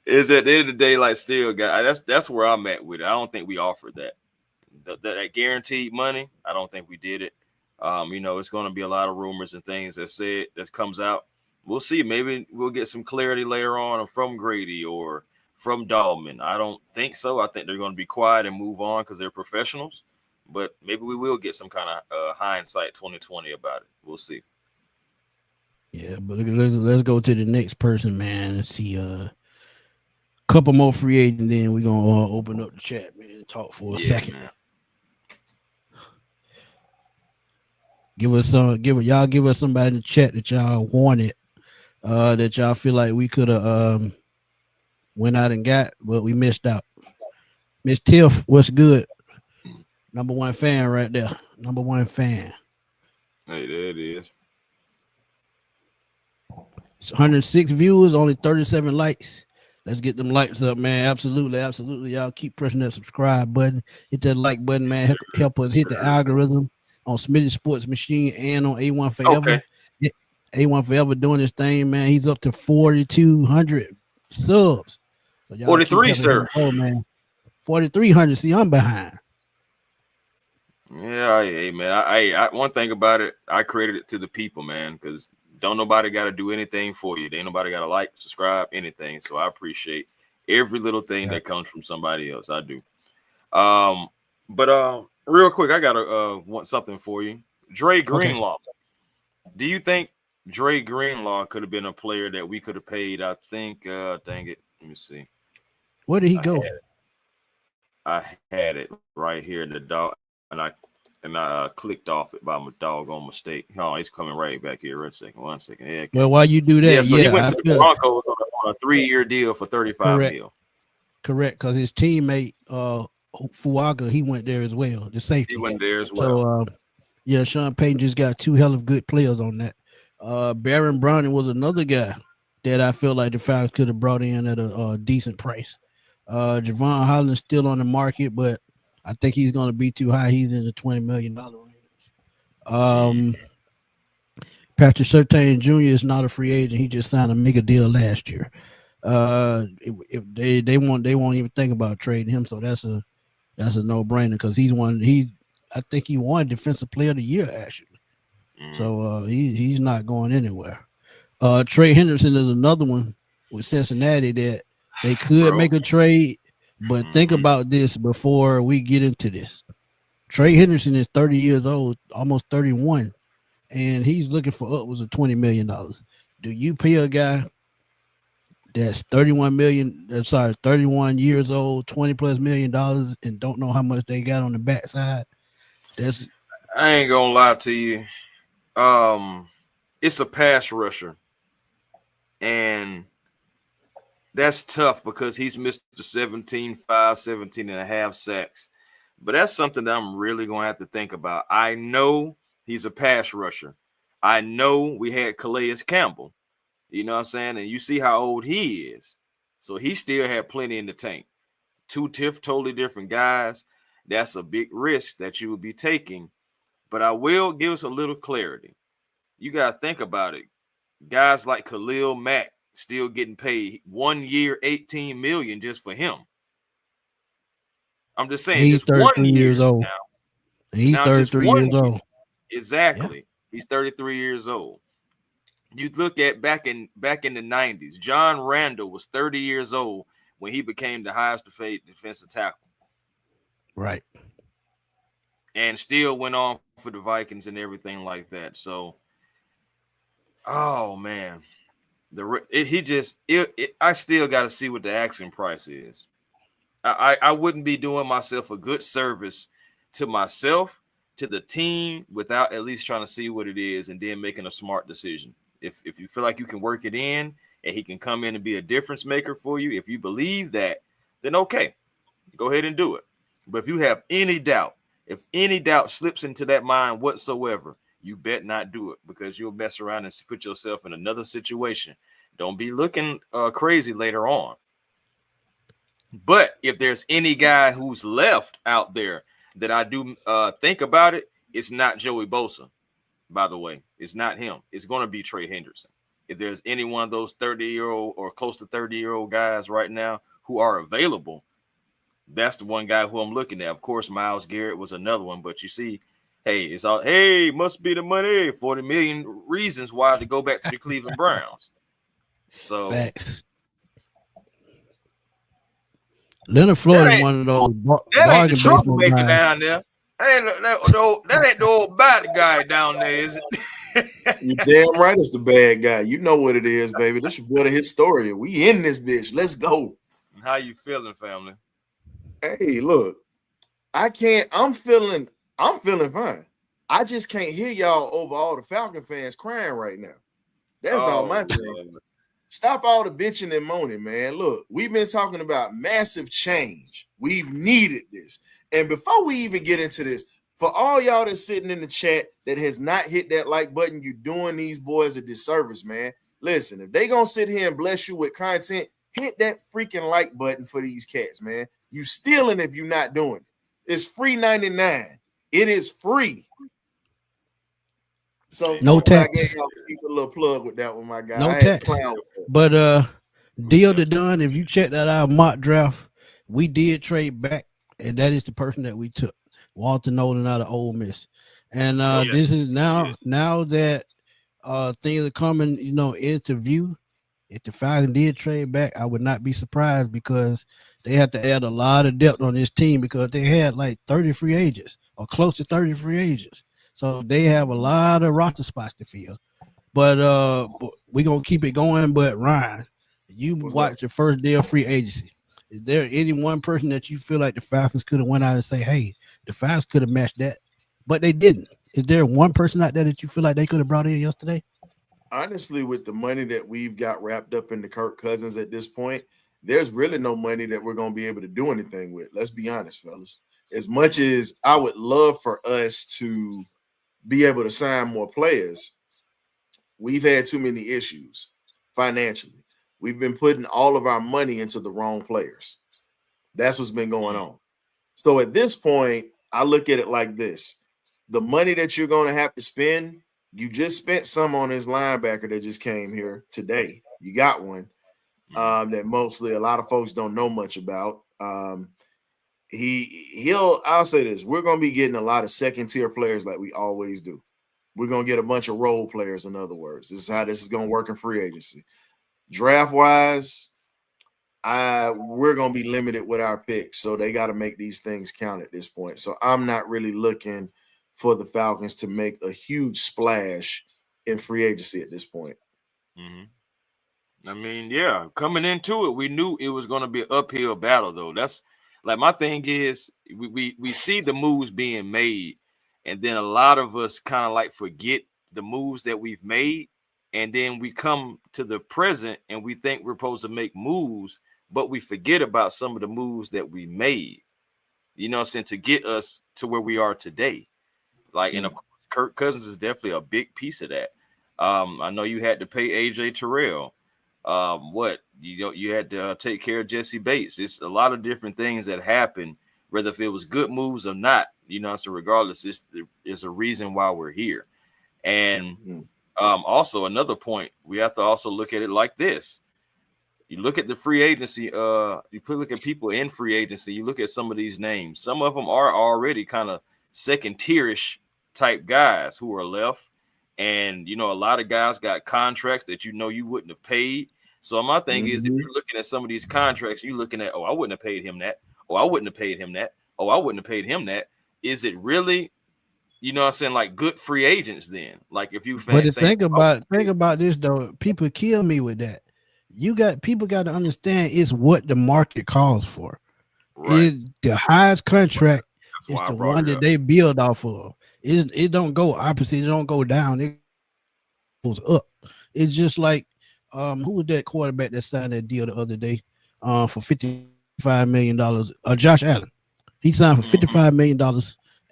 Is at the end of the day, still, guys. That's where I'm at with it. I don't think we offered that guaranteed money. I don't think we did it. It's going to be a lot of rumors and things that comes out. We'll see. Maybe we'll get some clarity later on from Grady or from Dahlman. I don't think so. I think they're going to be quiet and move on because they're professionals. But maybe we will get some kind of hindsight 2020 about it. We'll see. Yeah, but let's go to the next person, man. Let's see a couple more free agents, then we're going to open up the chat, man, and talk for a second. Man. Give us somebody in the chat that y'all wanted, that y'all feel like we could have went out and got, but we missed out. Miss Tiff, what's good? Number one fan right there. Number one fan. Hey, there it is. It's 106 viewers, only 37 likes. Let's get them likes up, man. Absolutely, absolutely. Y'all keep pressing that subscribe button. Hit that like button, man. Help us hit the algorithm on Smitty Sports Machine and on A1 Forever. Okay. A1 Forever doing this thing, man. He's up to 4,200 subs. So 43, sir. Oh man, 4,300. See, I'm behind. Yeah, hey man. I one thing about it, I created it to the people, man, because don't nobody got to do anything for you. Ain't nobody got to like, subscribe, anything. So I appreciate every little thing that comes from somebody else. I do. But real quick, I gotta want something for you. Dre Greenlaw. Okay. Do you think Dre Greenlaw could have been a player that we could have paid? I think, dang it. Let me see. Where did he go? I had it right here in the dog, and I clicked off it by my doggone mistake. Oh, he's coming right back here. One second. Yeah. Well, while you do that, yeah. So he went to the Broncos on a 3-year deal for $35 million. Correct, because his teammate Fuaga, he went there as well. The safety. He went there as well. So Sean Payton just got two hell of good players on that. Baron Browning was another guy that I feel like the Falcons could have brought in at a decent price. Javon Holland's still on the market, but I think he's going to be too high. He's in the $20 million range. Patrick Surtain Jr. is not a free agent. He just signed a mega deal last year. If they won't even think about trading him, so that's a no-brainer because he's I think he won Defensive Player of the Year actually. Mm-hmm. So he's not going anywhere. Trey Henderson is another one with Cincinnati that they could Bro. make a trade, but think Mm-hmm. about this before we get into this. Trey Henderson is 30 years old, almost 31, and he's looking for upwards of $20 million. Do you pay a guy that's 31 million, sorry, 31 years old, 20 plus $1 million, and don't know how much they got on the backside? That's I ain't gonna lie to you. It's a pass rusher, and that's tough because he's Mr. 17-5, 17 and a half sacks. But that's something that I'm really going to have to think about. I know he's a pass rusher. I know we had Calais Campbell. You know what I'm saying? And you see how old he is. So he still had plenty in the tank. Two totally different guys. That's a big risk that you would be taking. But I will give us a little clarity. You got to think about it. Guys like Khalil Mack still getting paid 1 year, 18 million just for him. I'm just saying, he's just 1 33 years year old. now. He's Now, just 33 1 years year. old. Yeah, Exactly. He's 33 years old. You look at back in the 90s, John Randall was 30 years old when he became the highest paid defensive tackle right. and still went on for the Vikings and everything like that. So, oh man, I still got to see what the asking price is. I wouldn't be doing myself a good service to myself, to the team, without at least trying to see what it is and then making a smart decision. If you feel like you can work it in and he can come in and be a difference maker for you, if you believe that, then okay, go ahead and do it. But if you have any doubt, if any doubt slips into that mind whatsoever, you bet not do it because you'll mess around and put yourself in another situation. Don't be looking crazy later on. But if there's any guy who's left out there that I do think about it, it's not Joey Bosa, by the way. It's not him. It's going to be Trey Henderson. If there's any one of those 30-year-old or close to 30-year-old guys right now who are available, that's the one guy who I'm looking at. Of course, Myles Garrett was another one, but you see, hey, must be the money. 40 million reasons why to go back to the Cleveland Browns. So Facts. Leonard that Floyd is ain't one of those that ain't the bargain basement troublemaker guys. down there. That ain't the old bad guy down there, is it? You damn right it's the bad guy. You know what it is, baby. This is what a historian. We in this bitch. Let's go. How you feeling, family? Hey, look, I'm feeling fine. I just can't hear y'all over all the Falcon fans crying right now. That's all my thing. Lord. Stop all the bitching and moaning, man. Look, we've been talking about massive change. We've needed this. And before we even get into this, for all y'all that's sitting in the chat that has not hit that like button, you're doing these boys a disservice, man. Listen, if they gonna sit here and bless you with content, hit that freaking like button for these cats, man. You stealing if you're not doing it. It's free 99. It is free. So No I tax. gave y'all a little plug with that one, my guy. No I had to tax. clown with that. But deal to done. If you check that out mock draft, we did trade back, and that is the person that we took, Walter Nolan out of Ole Miss. And Yes. this is now Yes. now that things are coming, into view. If the Falcons did trade back, I would not be surprised because they had to add a lot of depth on this team because they had like 30 free agents or close to 30 free agents. So they have a lot of roster spots to fill. But we're gonna keep it going. But Ryan, you watch the first day of free agency. Is there any one person that you feel like the Falcons could have went out and say, hey, the Falcons could have matched that, but they didn't? Is there one person out there that you feel like they could have brought in yesterday? Honestly, with the money that we've got wrapped up into Kirk Cousins at this point, there's really no money that we're going to be able to do anything with. Let's be honest, fellas. As much as I would love for us to be able to sign more players, we've had too many issues financially. We've been putting all of our money into the wrong players. That's what's been going on. So at this point, I look at it like this. The money that you're going to have to spend, you just spent some on this linebacker that just came here today. You got one that mostly a lot of folks don't know much about. I'll say this. We're gonna be getting a lot of second-tier players like we always do. We're gonna get a bunch of role players, in other words. This is how this is gonna work in free agency. Draft-wise, we're gonna be limited with our picks, so they got to make these things count at this point. So I'm not really looking for the Falcons to make a huge splash in free agency at this point. I mean, yeah, coming into it, we knew it was going to be an uphill battle, though. That's like my thing is we see the moves being made, and then a lot of us kind of like forget the moves that we've made, and then we come to the present and we think we're supposed to make moves, but we forget about some of the moves that we made, you know what I'm saying, to get us to where we are today. Like, and of course, Kirk Cousins is definitely a big piece of that. I know you had to pay AJ Terrell. You had to take care of Jesse Bates. It's a lot of different things that happen, whether if it was good moves or not, you know, so regardless, it's a reason why we're here. And also another point, we have to also look at it like this. You look at the free agency, look at people in free agency, you look at some of these names. Some of them are already kind of second tierish type guys who are left. And, you know, a lot of guys got contracts that, you know, you wouldn't have paid. So my thing is, if you're looking at some of these contracts, you're looking at, oh, I wouldn't have paid him that. Oh, I wouldn't have paid him that. Oh, I wouldn't have paid him that. Is it really, you know what I'm saying, like good free agents then? Like if you think about this though, people kill me with that. People got to understand it's what the market calls for. Right. The highest contract is the one that they build off of. It don't go opposite, it don't go down, it goes up. It's just like who was that quarterback that signed that deal the other day for $55 million? Josh Allen. He signed for $55 million,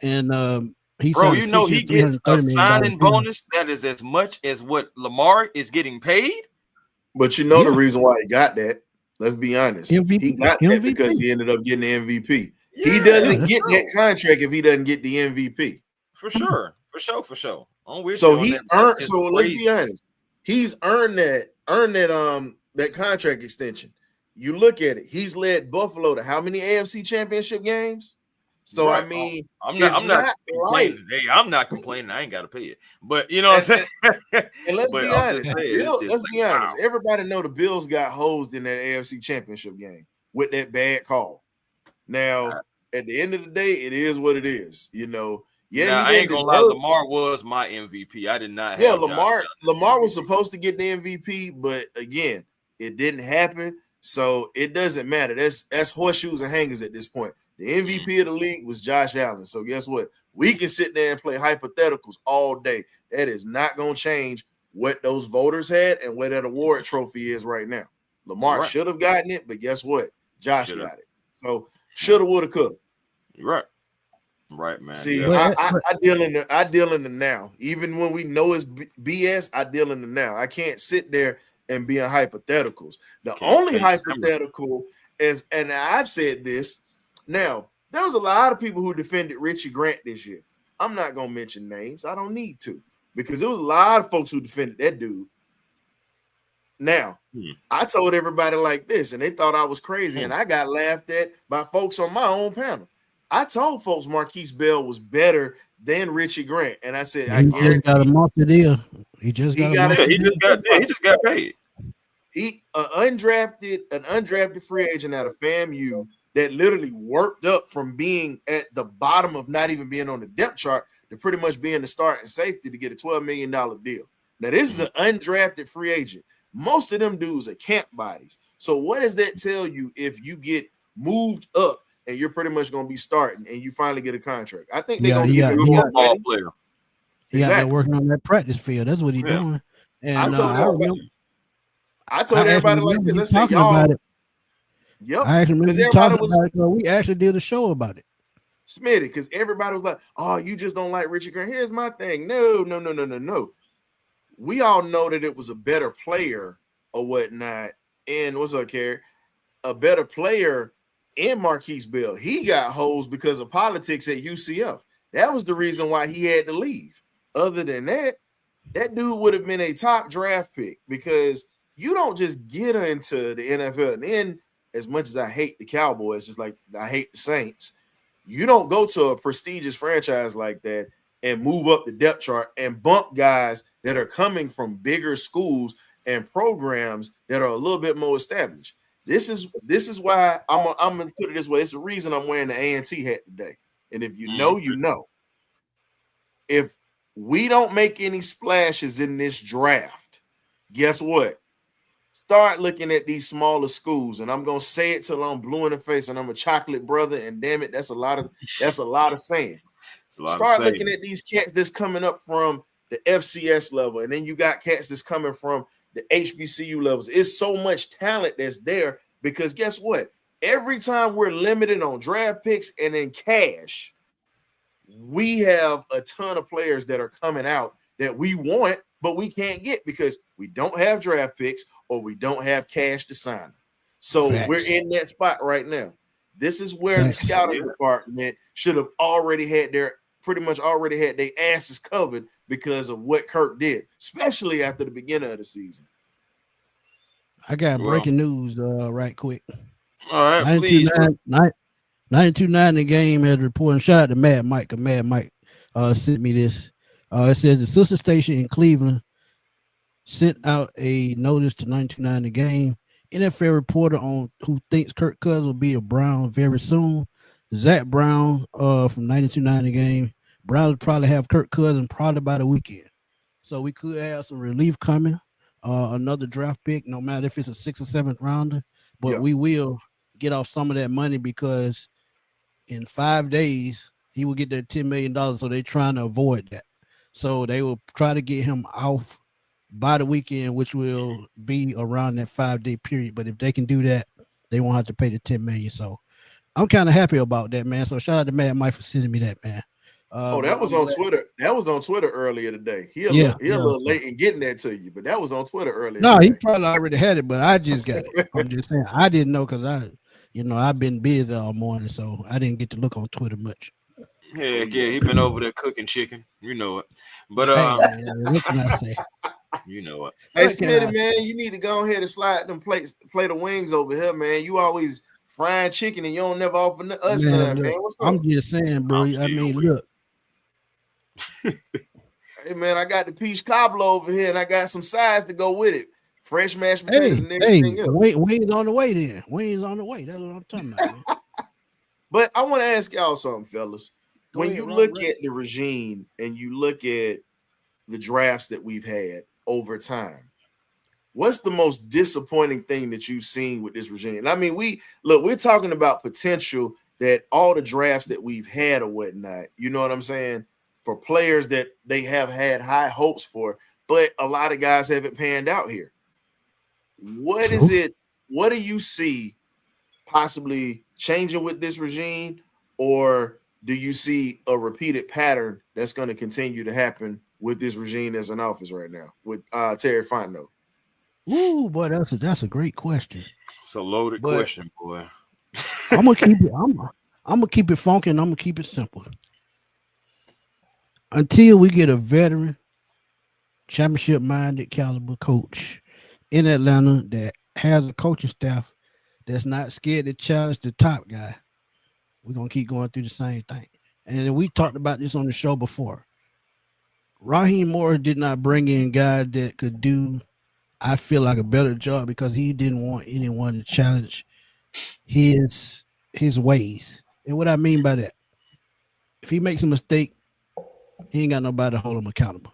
and bro, you know he gets a signing bonus that is as much as what Lamar is getting paid. But you know the reason why he got that. Let's be honest. MVP, he got that because he ended up getting the MVP. Yeah, he doesn't get that contract if he doesn't get the MVP. For sure. So he earned. So let's be honest. He's earned that contract extension. You look at it. He's led Buffalo to how many AFC Championship games? So right. I mean, I'm not complaining. Hey, I'm not complaining. I ain't got to pay it. But you know what I'm saying? And let's be honest. Let's be honest. Wow. Everybody know the Bills got hosed in that AFC Championship game with that bad call. Now, at the end of the day, it is what it is. You know. Yeah, now, I ain't gonna lie. Lamar was my MVP. I did not. Yeah, Lamar was supposed to get the MVP, but again, it didn't happen. So it doesn't matter. That's horseshoes and hangers at this point. The MVP of the league was Josh Allen. So guess what? We can sit there and play hypotheticals all day. That is not going to change what those voters had and what that award trophy is right now. Lamar should have gotten it, but guess what? Josh got it. So shoulda, woulda, coulda. Right, man. See, yeah. I deal in the now. Even when we know it's BS, I deal in the now. I can't sit there and being hypotheticals. The only hypothetical is, and I've said this. Now, there was a lot of people who defended Richie Grant this year. I'm not going to mention names. I don't need to, because there was a lot of folks who defended that dude. Now, I told everybody like this, and they thought I was crazy, and I got laughed at by folks on my own panel. I told folks Marquise Bell was better than Richie Grant, and I said, I guarantee got a monthly deal. He just got paid. He an undrafted free agent out of FAMU that literally worked up from being at the bottom of not even being on the depth chart to pretty much being the starting safety to get a $12 million deal. Now, this is an undrafted free agent. Most of them dudes are camp bodies. So what does that tell you if you get moved up and you're pretty much going to be starting and you finally get a contract? I think they're going to get a good ball player. He out there working on that practice field. That's what he's doing. And I told everybody like this. I said, y'all. Yep. I actually remember talking about it. We actually did a show about it. Smitty, because everybody was like, oh, you just don't like Richie Grant. Here's my thing. No. We all know that it was a better player or whatnot. And what's up, Carrie? A better player in Marquise Bell. He got hosed because of politics at UCF. That was the reason why he had to leave. Other than that, that dude would have been a top draft pick, because you don't just get into the NFL and then as much as I hate the Cowboys, just like I hate the Saints, you don't go to a prestigious franchise like that and move up the depth chart and bump guys that are coming from bigger schools and programs that are a little bit more established. This is why I'm gonna put it this way. It's the reason I'm wearing the A&T hat today. And if you know, you know. If we don't make any splashes in this draft, guess what? Start looking at these smaller schools, and I'm gonna say it till I'm blue in the face, and I'm a chocolate brother, and damn it, that's a lot of saying. Start looking at these cats that's coming up from the FCS level, and then you got cats that's coming from the HBCU levels. It's so much talent that's there because guess what? Every time we're limited on draft picks and in cash, we have a ton of players that are coming out that we want, but we can't get because we don't have draft picks or we don't have cash to sign them. So we're in that spot right now. This is where the scouting department should have already had their asses covered because of what Kirk did, especially after the beginning of the season. I got breaking news right quick. All right, please. 92.9 the game has reported. Shout out to Mad Mike. Mad Mike sent me this. It says the sister station in Cleveland sent out a notice to 92.9 the game. NFL reporter on who thinks Kirk Cousins will be a Brown very soon. Zach Brown from 92.9 the game. Brown will probably have Kirk Cousins probably by the weekend. So we could have some relief coming. Another draft pick, no matter if it's a 6th or 7th rounder, but we will get off some of that money because in 5 days he will get that $10 million. So they're trying to avoid that. So they will try to get him off by the weekend, which will be around that 5-day period. But if they can do that, they won't have to pay the $10 million. So I'm kind of happy about that, man. So shout out to Mad Mike for sending me that, man. That was on Twitter. That was on Twitter earlier today. He a little late in getting that to you, but that was on Twitter earlier. No, he probably already had it, but I just got it. I'm just saying I didn't know because I've been busy all morning, so I didn't get to look on Twitter much. Heck yeah, he been over there cooking chicken. You know it. But hey, man, what can I say? You know it. Hey, Smitty, man, you need to go ahead and slide them plates, plate of wings over here, man. You always frying chicken and you don't never offer us none, man. What's up? I'm just saying, bro. I mean, look. Hey, man, I got the peach cobbler over here, and I got some sides to go with it. Fresh mashed potatoes and everything else. Wings on the way then. Wings on the way. That's what I'm talking about, man. But I want to ask y'all something, fellas. When you look at the regime and you look at the drafts that we've had over time, what's the most disappointing thing that you've seen with this regime? And I mean, we're talking about potential that all the drafts that we've had or whatnot, you know what I'm saying, for players that they have had high hopes for, but a lot of guys haven't panned out here. What is it? What do you see possibly changing with this regime, or do you see a repeated pattern that's going to continue to happen with this regime that's in office right now with Terry Fontenot? Ooh, boy, that's a great question. It's a loaded question, boy. I'm gonna keep it. I'm gonna keep it funky and I'm gonna keep it simple. Until we get a veteran, championship-minded caliber coach in Atlanta that has a coaching staff that's not scared to challenge the top guy, we're going to keep going through the same thing. And we talked about this on the show before. Raheem Morris did not bring in guys that could do, I feel like, a better job because he didn't want anyone to challenge his ways. And what I mean by that, if he makes a mistake, he ain't got nobody to hold him accountable.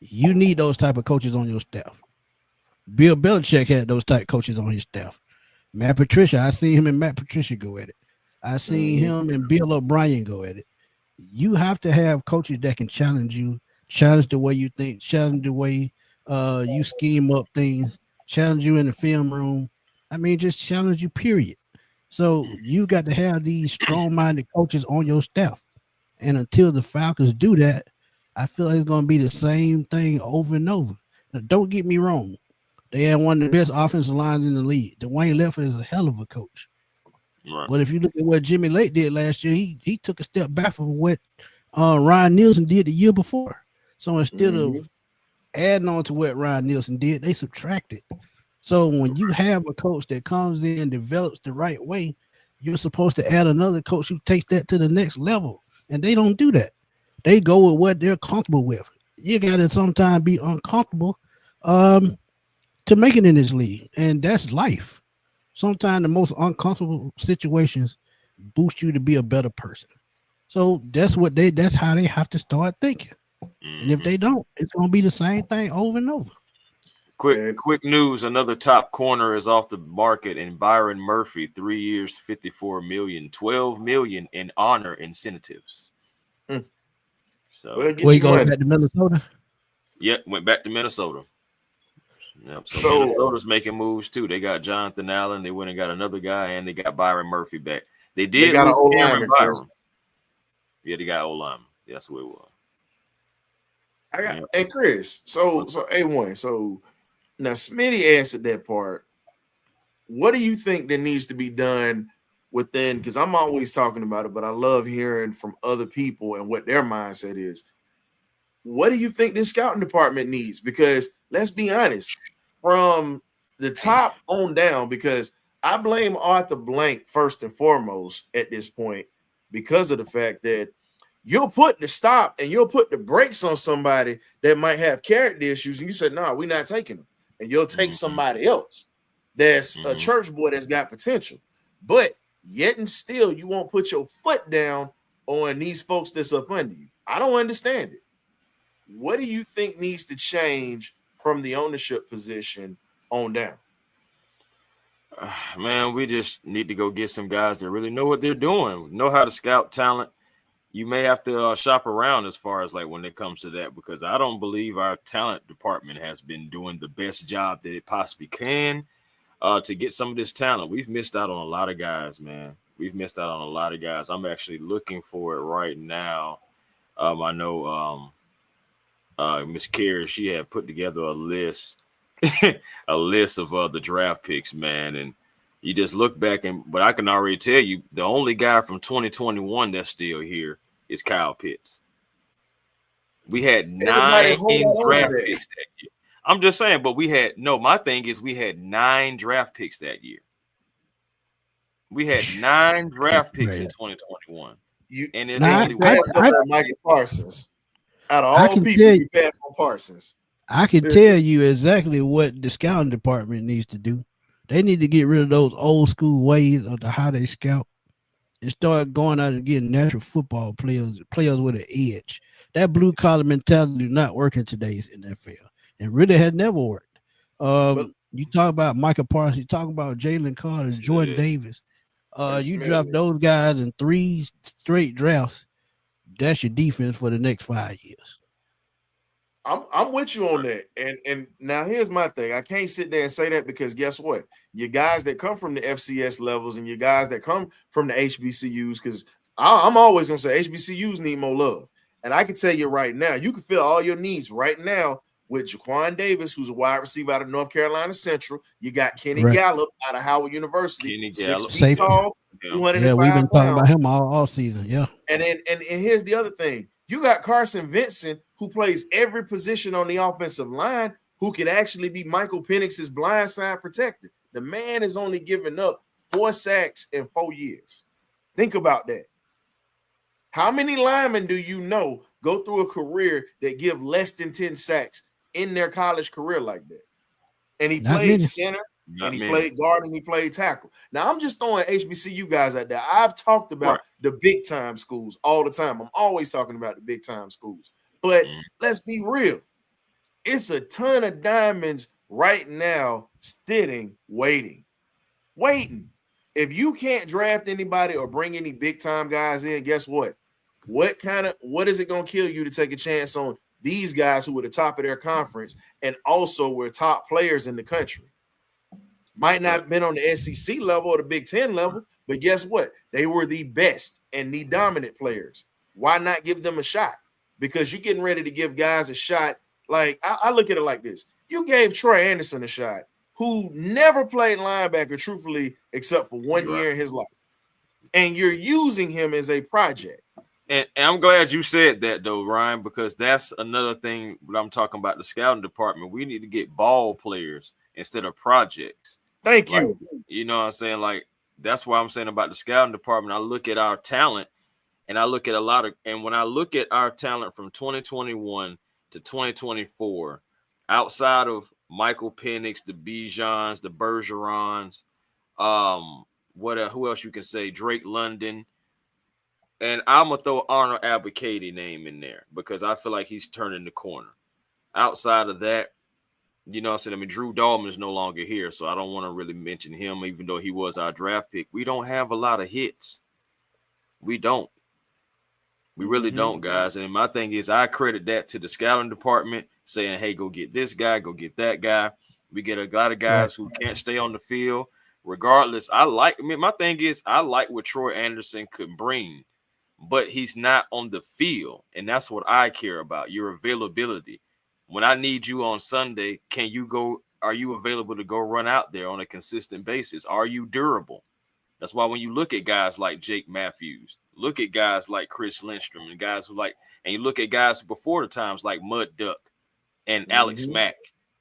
You need those type of coaches on your staff. Bill Belichick had those type of coaches on his staff. Matt Patricia, I seen him and Matt Patricia go at it. I seen him and Bill O'Brien go at it. You have to have coaches that can challenge you, challenge the way you think, challenge the way you scheme up things, challenge you in the film room. I mean, just challenge you, period. So you got to have these strong-minded coaches on your staff. And until the Falcons do that, I feel like it's going to be the same thing over and over. Now, don't get me wrong. They had one of the best offensive lines in the league. Dwayne Leffert is a hell of a coach. Right. But if you look at what Jimmy Lake did last year, he took a step back from what Ryan Nielsen did the year before. So instead of adding on to what Ryan Nielsen did, they subtracted. So when you have a coach that comes in and develops the right way, you're supposed to add another coach who takes that to the next level. And they don't do that. They go with what they're comfortable with. You got to sometimes be uncomfortable to make it in this league. And that's life. Sometimes the most uncomfortable situations boost you to be a better person. So that's how they have to start thinking. And if Mhm. they don't, it's gonna be the same thing over and over. And Quick news: another top corner is off the market, and Byron Murphy, 3 years, 54 million, 12 million in honor incentives. well, So Where get you your go money. back to Minnesota? yeah, went back to Minnesota. Yep. So So Minnesota's making moves too. They got Jonathan Allen. They went and got another guy, and they got Byron Murphy back. They they did got an lose old Cameron lineman, Chris. Byron. Yeah, they got O lineman. That's what it was. I got Yeah. and Chris. So A1. So now Smitty answered that part. What do you think that needs to be done within? Because I'm always talking about it, but I love hearing from other people and what their mindset is. What do you think this scouting department needs? Because let's be honest, from the top on down, because I blame Arthur Blank first and foremost at this point because of the fact that you'll put the stop and you'll put the brakes on somebody that might have character issues, and you said, "No, we're not taking them," and you'll take Mm-hmm. somebody else that's a Mm-hmm. church boy that's got potential, but yet and still you won't put your foot down on these folks that's up under you. I don't understand it. What do you think needs to change from the ownership position on down? Man, we just need to go get some guys that really know what they're doing, know how to scout talent. You may have to shop around as far as like when it comes to that, because I don't believe our talent department has been doing the best job that it possibly can to get some of this talent. We've missed out on a lot of guys, man. We've missed out on a lot of guys. I'm actually looking for it right now. I know Miss Carey, she had put together a list, a list of the draft picks, man, and you just look back but I can already tell you the only guy from 2021 that's still here is Kyle Pitts. We had Everybody 9 hold on to draft that. picks that year. I'm just saying, but we had no. My thing is, we had 9 draft picks that year. We had 9 draft picks in Right. 2021, You and there's and Now you only one. pass up on Michael Parsons. Out of I all can people, tell you pass on Parsons. I can tell you exactly what the scouting department needs to do. They need to get rid of those old school ways of how they scout and start going out and getting natural football players with an edge. That blue collar mentality do not work in today's NFL, and really has never worked. But You talk about Michael Parsons, you talk about Jalen Carter, Jordan Davis. and You Smitty, draft those guys in 3 straight drafts. That's your defense for the next 5 years. I'm with you on that. And now here's my thing. I can't sit there and say that because guess what? Your guys that come from the FCS levels and your guys that come from the HBCUs, because I'm always gonna say HBCUs need more love. And I can tell you right now, you can fill all your needs right now with Jaquan Davis, who's a wide receiver out of North Carolina Central. You got Kenny Right. Gallup out of Howard University, Kenny six Gallup. feet Safety. tall, Yeah. Yeah, we've 205 been talking about pounds. him all season. Yeah. And then and here's the other thing. You got Carson Vincent, who plays every position on the offensive line, who could actually be Michael Penix's blind side protector. The man is only giving up 4 sacks in 4 years. Think about that. How many linemen do you know go through a career that give less than 10 sacks in their college career like that? And he Not played many. center, and Not he many. played guard, and he played tackle. Now, I'm just throwing HBCU guys out there. I've talked Right. about the big time schools all the time. I'm always talking about the big time schools. But Mm. let's be real. It's a ton of diamonds right now sitting, waiting. If you can't draft anybody or bring any big time guys in, guess what? What is it going to kill you to take a chance on these guys who were the top of their conference and also were top players in the country? Might not have been on the SEC level or the Big Ten level, but guess what? They were the best and the dominant players. Why not give them a shot? Because you're getting ready to give guys a shot. Like, I look at it like this. You gave Troy Anderson a shot, who never played linebacker, truthfully, except for 1 You're right. year in his life. And you're using him as a project. And I'm glad you said that though, Ryan, because that's another thing when I'm talking about the scouting department. We need to get ball players instead of projects. Thank Like, you. you know what I'm saying? Like, that's why I'm saying about the scouting department. I look at our talent and I look at and when I look at our talent from 2021 to 2024, outside of Michael Penix, the Bijans, the Bergerons, who else you can say? Drake London. And I'm gonna throw Arnold Abacady name in there because I feel like he's turning the corner. Outside of that, you know what I'm saying? I mean, Drew Dalman is no longer here, so I don't want to really mention him, even though he was our draft pick. We don't have a lot of hits. We don't. We really don't, guys. And my thing is, I credit that to the scouting department saying, hey, go get this guy, go get that guy. We get a lot of guys who can't stay on the field. Regardless, my thing is, I like what Troy Anderson could bring, but he's not on the field. And that's what I care about, your availability. When I need you on Sunday, are you available to go run out there on a consistent basis? Are you durable? That's why when you look at guys like Jake Matthews, look at guys like Chris Lindstrom and guys and you look at guys before the times like Mud Duck and Alex Mack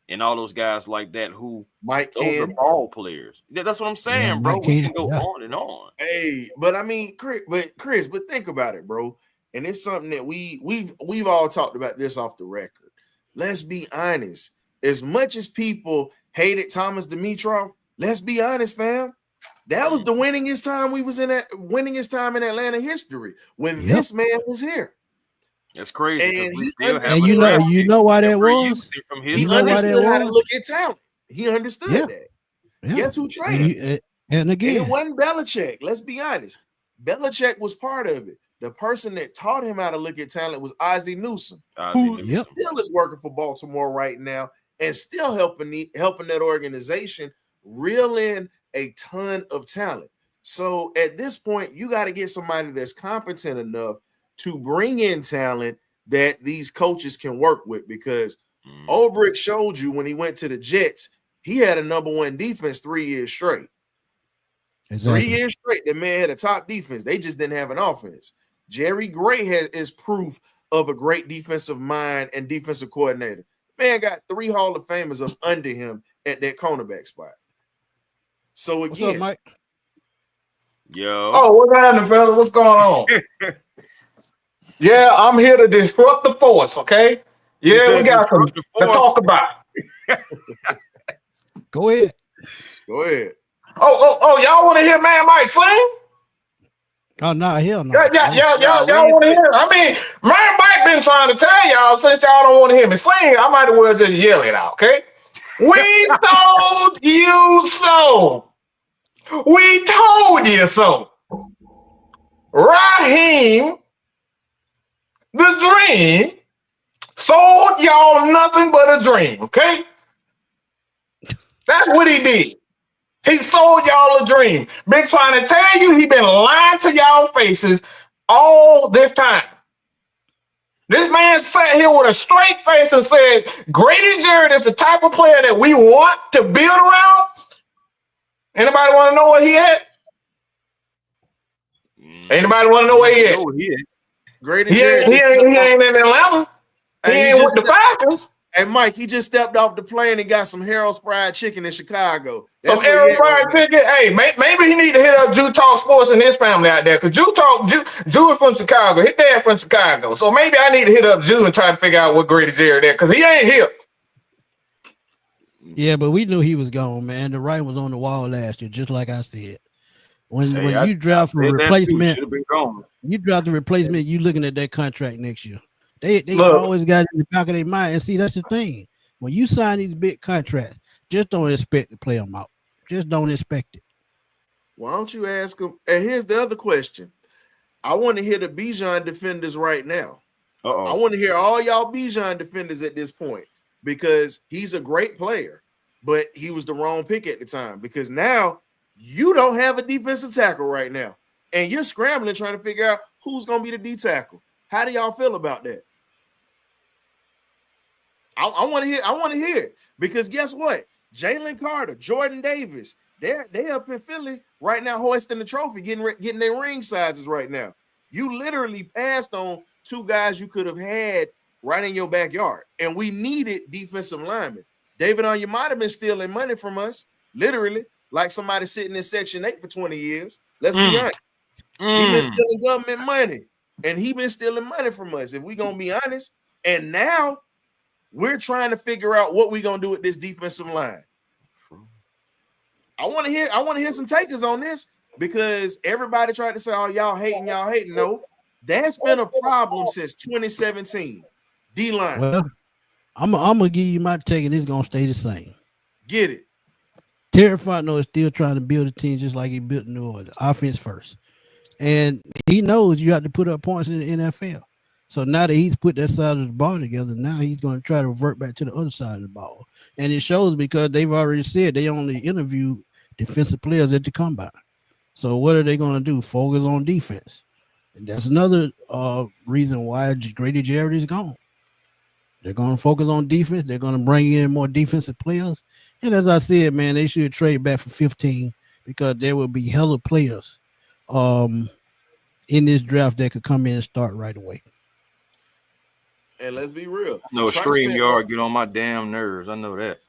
and all those guys like that who those are ball players. Yeah, that's what I'm saying, bro. We can go on and on. Hey, but I mean, Chris, think about it, bro. And it's something that we've all talked about this off the record. Let's be honest. As much as people hated Thomas Dimitroff, let's be honest, fam. That was the winningest time in Atlanta history when this man was here. That's crazy. And you know why that was? He understood how to look at talent. He understood that. Yeah. Guess who trained? And again, it wasn't Belichick. Let's be honest. Belichick was part of it. The person that taught him how to look at talent was Ozzie Newsome, who still is working for Baltimore right now and still helping that organization reel in a ton of talent. So at this point, you got to get somebody that's competent enough to bring in talent that these coaches can work with, because Ulbrich showed you when he went to the Jets, he had a number one defense 3 years straight. Exactly. 3 years straight, that man had a top defense. They just didn't have an offense. Jerry Gray is proof of a great defensive mind and defensive coordinator. Man got 3 Hall of Famers up under him at that cornerback spot. So again, what's up, Mike? Yo. Oh, what's happening, fella? What's going on? Yeah, I'm here to disrupt the force, okay? Yeah, we got some to talk about. Go ahead. Oh, y'all want to hear Man Mike sing? Oh, no, hell no. Y'all want to hear? I mean, Man Mike been trying to tell y'all, since y'all don't want to hear me sing, I might as well just yell it out, okay? We told you so. We told you so. Raheem, the dream, sold y'all nothing but a dream, okay? That's what he did. He sold y'all a dream. Been trying to tell you, he been lying to y'all faces all this time. This man sat here with a straight face and said, Grady Jarrett is the type of player that we want to build around. Anybody want to know where he at? Anybody want to know where he at? Grady Jarrett. He ain't in Atlanta. He ain't with the Falcons. Hey, Mike, he just stepped off the plane and got some Harold's Fried Chicken in Chicago. Some Harold's Fried Chicken. Hey, maybe he need to hit up Jew Talk Sports and his family out there, because Jew is from Chicago. His dad from Chicago. So maybe I need to hit up Jew and try to figure out what Grady Jarrett is, because he ain't here. Yeah, but we knew he was gone, man. The writing was on the wall last year, just like I said. When you draft a replacement, you draft the replacement, you looking at that contract next year. They always got it in the back of their mind. And see, that's the thing. When you sign these big contracts, just don't expect to play them out. Just don't expect it. Why don't you ask him? And here's the other question. I want to hear the Bijan defenders right now. I want to hear all y'all Bijan defenders at this point, because he's a great player, but he was the wrong pick at the time, because now you don't have a defensive tackle right now, and you're scrambling trying to figure out who's going to be the D tackle. How do y'all feel about that? I want to hear it, because guess what? Jalen Carter, Jordan Davis, they up in Philly right now, hoisting the trophy, getting their ring sizes right now. You literally passed on 2 guys you could have had right in your backyard, and we needed defensive linemen. David Onyema might have been stealing money from us, literally, like somebody sitting in Section 8 for 20 years. Let's be honest. He been stealing government money, and he been stealing money from us, if we gonna be honest. And now we're trying to figure out what we're gonna do with this defensive line. I want to hear some takers on this, because everybody tried to say, "Oh, y'all hating." No, that's been a problem since 2017. D-line. Well, I'm gonna give you my take, and it's gonna stay the same. Get it. Terry Fontenot is still trying to build a team just like he built New Orleans, offense first. And he knows you have to put up points in the NFL. So now that he's put that side of the ball together, now he's going to try to revert back to the other side of the ball. And it shows because they've already said they only interview defensive players at the combine. So what are they going to do? Focus on defense. And that's another reason why Grady Jarrett is gone. They're going to focus on defense. They're going to bring in more defensive players. And as I said, man, they should trade back for 15 because there will be hella players in this draft that could come in and start right away. And let's be real. No, StreamYard get on my damn nerves. I know that.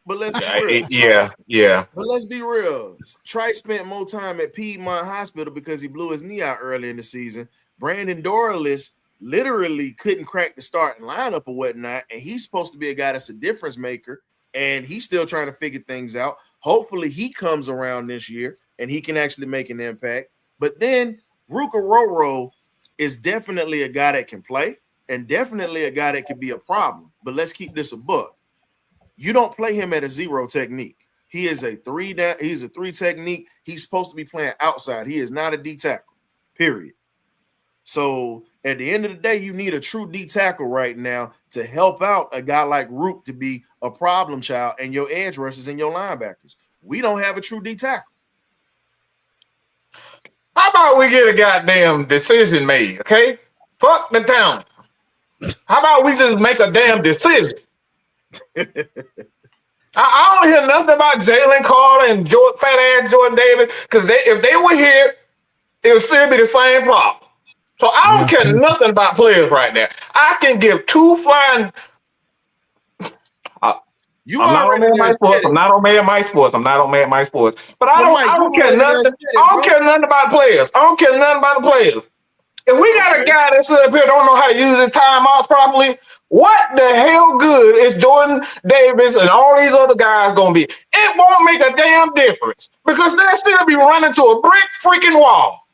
But let's be real. Yeah. But let's be real. Trice spent more time at Piedmont Hospital because he blew his knee out early in the season. Brandon Dorless literally couldn't crack the starting lineup or whatnot, and he's supposed to be a guy that's a difference maker, and he's still trying to figure things out. Hopefully he comes around this year and he can actually make an impact. But then Ruka Roro is definitely a guy that can play and definitely a guy that could be a problem. But let's keep this a buck. You don't play him at a 0 technique. He is a 3 down. He's a 3 technique. He's supposed to be playing outside. He is not a D tackle, period. So at the end of the day, you need a true D tackle right now to help out a guy like Rook to be a problem child and your edge rushers and your linebackers. We don't have a true D tackle. How about we get a goddamn decision made, okay? Fuck the town. How about we just make a damn decision? I don't hear nothing about Jalen Carter and fat ass Jordan Davis, because if they were here, it would still be the same problem. So I don't care nothing about players right now. I can give 2 flying. I'm not on Mad Sports. I'm not on Mad Sports. But I don't care nothing. I don't care nothing about players. I don't care nothing about the players. If we got a guy that's up here don't know how to use his timeouts properly, what the hell good is Jordan Davis and all these other guys gonna be? It won't make a damn difference because they'll still be running to a brick freaking wall.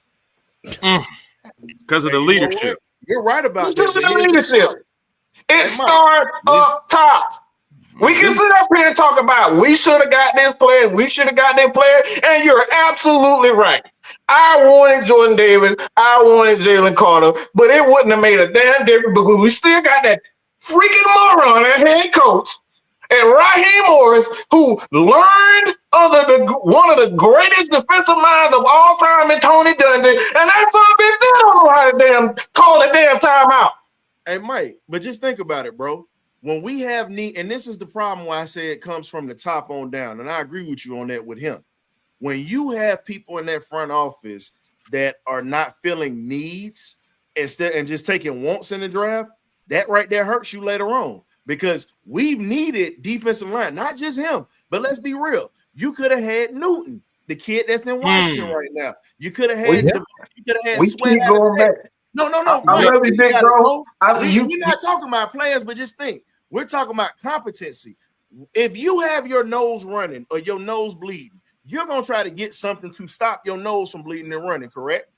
Because of the leadership. You're right about that. Because of the leadership. It starts up top. We can sit up here and talk about we should have got this player, we should have got that player, and you're absolutely right. I wanted Jordan Davis, I wanted Jalen Carter, but it wouldn't have made a damn difference because we still got that freaking moron at head coach and Raheem Morris, who learned under one of the greatest defensive minds of all time in Tony Dungy, and that son of a bitch still don't know how to damn call a damn timeout. Hey, Mike, but just think about it, bro. When we have need, and this is the problem why I say it comes from the top on down, and I agree with you on that with him. When you have people in that front office that are not filling needs and just taking wants in the draft, that right there hurts you later on because we've needed defensive line, not just him, but let's be real. You could have had Newton, the kid that's in Washington right now. You could have had Sweat. No. We're not talking about players, but just think. We're talking about competency. If you have your nose running or your nose bleeding, you're going to try to get something to stop your nose from bleeding and running, correct?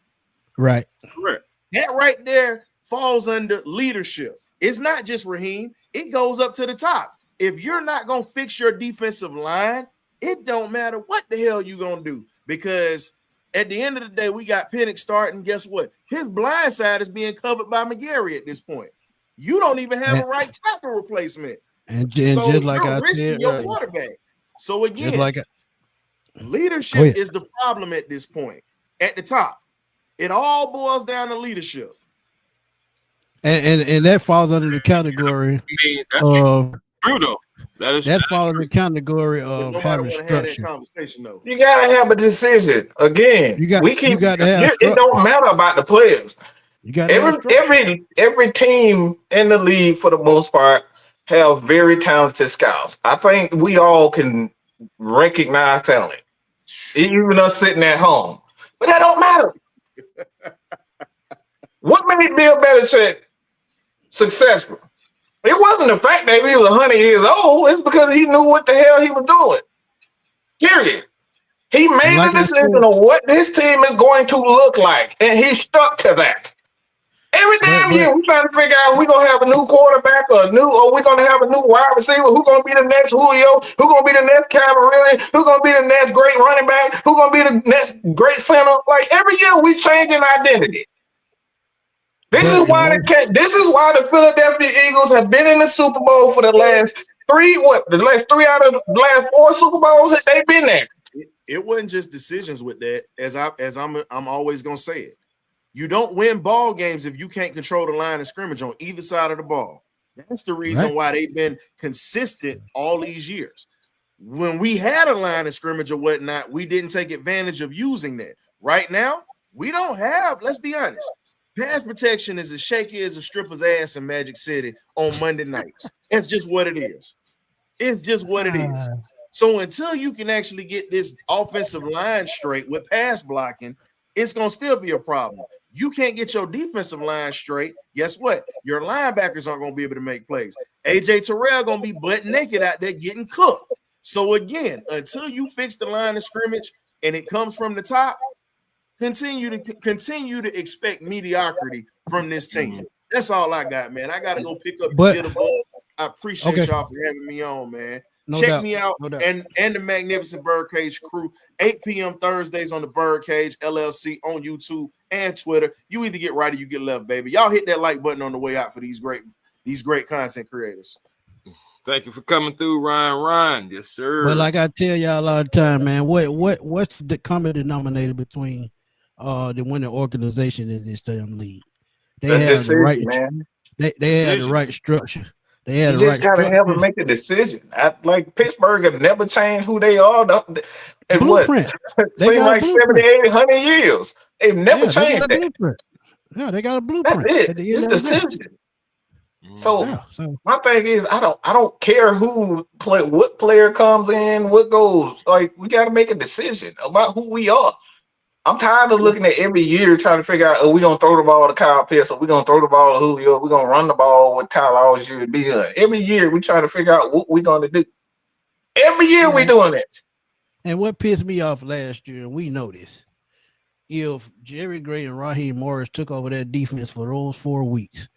Right. Correct. That right there falls under leadership. It's not just Raheem. It goes up to the top. If you're not going to fix your defensive line, it don't matter what the hell you're going to do because at the end of the day, we got Penix starting. Guess what? His blind side is being covered by McGarry at this point. You don't even have a right tackle replacement. And just like I said, your quarterback. So again, leadership is the problem at this point. At the top, it all boils down to leadership. And that falls under the category of true though. That falls in the category of having structure. You gotta have a decision. Again, it don't matter about the players. You got to have structure. Every team in the league, for the most part, have very talented scouts. I think we all can recognize talent, even us sitting at home. But that don't matter. What made Bill Belichick successful? It wasn't the fact that he was 100 years old. It's because he knew what the hell he was doing. Period. He made the decision of what this team is going to look like, and he stuck to that. Every damn year, we're trying to figure out we're gonna have a new quarterback or we're gonna have a new wide receiver. Who's gonna be the next Julio? Who's gonna be the next Cavalry? Who's gonna be the next great running back? Who's gonna be the next great center? Like every year, we changing identity. This is why the Philadelphia Eagles have been in the Super Bowl for the last three out of the last 4 Super Bowls that they've been there. It wasn't just decisions with that, as I'm always gonna say it. You don't win ball games if you can't control the line of scrimmage on either side of the ball. That's the reason why they've been consistent all these years. When we had a line of scrimmage or whatnot, we didn't take advantage of using that. Right now, we don't have, let's be honest, pass protection is as shaky as a stripper's ass in Magic City on Monday nights. It's just what it is. It's just what it is. So until you can actually get this offensive line straight with pass blocking, it's going to still be a problem. You can't get your defensive line straight. Guess what? Your linebackers aren't going to be able to make plays. AJ Terrell going to be butt naked out there getting cooked. So again, until you fix the line of scrimmage and it comes from the top, continue to expect mediocrity from this team. That's all I got, man. I got to go pick up the jitterbug. I appreciate y'all for having me on, man. Check me out and the Magnificent Birdcage crew, 8 p.m. Thursdays on the Birdcage LLC on YouTube and Twitter. You either get right or you get left, baby. Y'all hit that like button on the way out for these great content creators. Thank you for coming through, Ryan. Yes, sir. Well, like I tell y'all all the time, man, what's the common denominator between the winning organization in this damn league? They have the right, man. They had the right structure. They had you just gotta have to make a decision. Like Pittsburgh have never changed who they are. And blueprint. Seems like 70, 80, 100 years. They've never changed that. Blueprint. Yeah, they got a blueprint. That's it. It's decision. So my thing is, I don't care what player comes in, what goes. Like we got to make a decision about who we are. I'm tired of looking at every year trying to figure out, are we going to throw the ball to Kyle Pitts? Are we going to throw the ball to Julio? Are we going to run the ball with Tyler Allgeier to be done? Every year we try to figure out what we're going to do. Every year we doing it. And what pissed me off last year, and we know this, if Jerry Gray and Raheem Morris took over that defense for those 4 weeks,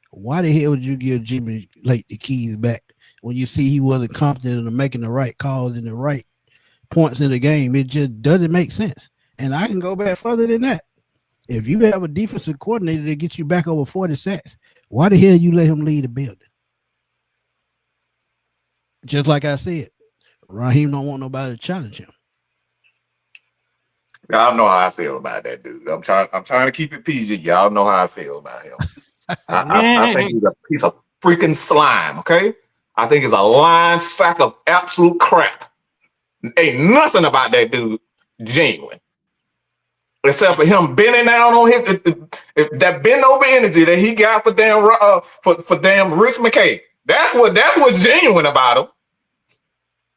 why the hell would you give Jimmy Lake the keys back when you see he wasn't competent in making the right calls in the right points in the game? It just doesn't make sense. And I can go back further than that. If you have a defensive coordinator that gets you back over 40 sacks, why the hell you let him lead the building? Just like I said, Raheem don't want nobody to challenge him. Y'all know how I feel about that dude. I'm trying to keep it PG. Y'all know how I feel about him. I think he's a piece of freaking slime. Okay, I think he's a lying sack of absolute crap. Ain't nothing about that dude genuine. Except for him bending down on that bend over energy that he got for damn Rich McKay. That's what's genuine about him.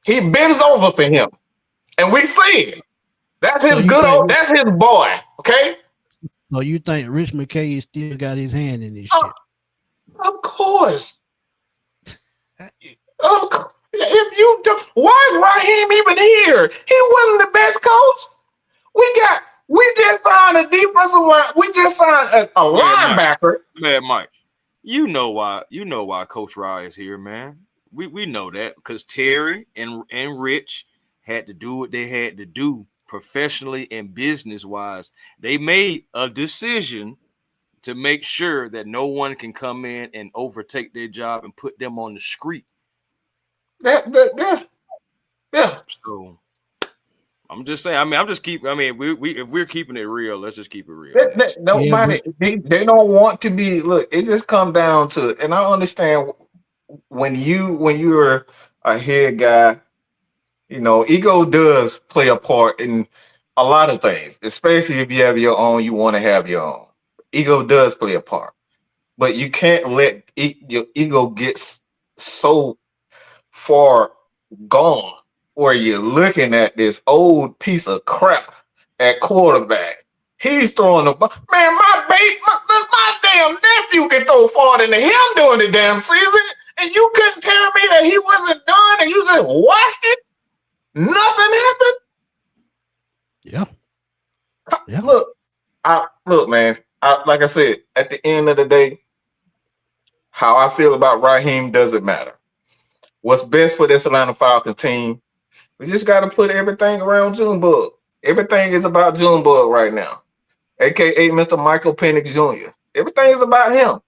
He bends over for him, and we see it. That's his that's his boy. Okay. So you think Rich McKay still got his hand in this shit? Of course. Of course. If you do, why is Raheem even here? He wasn't the best coach. We just signed a defensive line. We just signed a linebacker. Man, Mike, you know why Coach Rye is here, man. We know that because Terry and Rich had to do what they had to do professionally and business-wise. They made a decision to make sure that no one can come in and overtake their job and put them on the street. Yeah. So I'm just saying. If we're keeping it real, let's just keep it real. Nobody, they don't want to be. Look, it just comes down to, and I understand when you're a head guy, ego does play a part in a lot of things, especially if you have your own. You want to have your own. ego does play a part, but you can't let your ego get so far gone where you're looking at this old piece of crap at quarterback. He's throwing the ball. Man, my damn nephew can throw farther than him during the damn season, and you couldn't tell me that he wasn't done and you just watched it? Nothing happened? Yeah. Yeah. Look, man. Like I said, at the end of the day, how I feel about Raheem doesn't matter. What's best for this Atlanta Falcons team, we just got to put everything around Junebug. Everything is about Junebug right now, a.k.a. Mr. Michael Penix Jr. Everything is about him.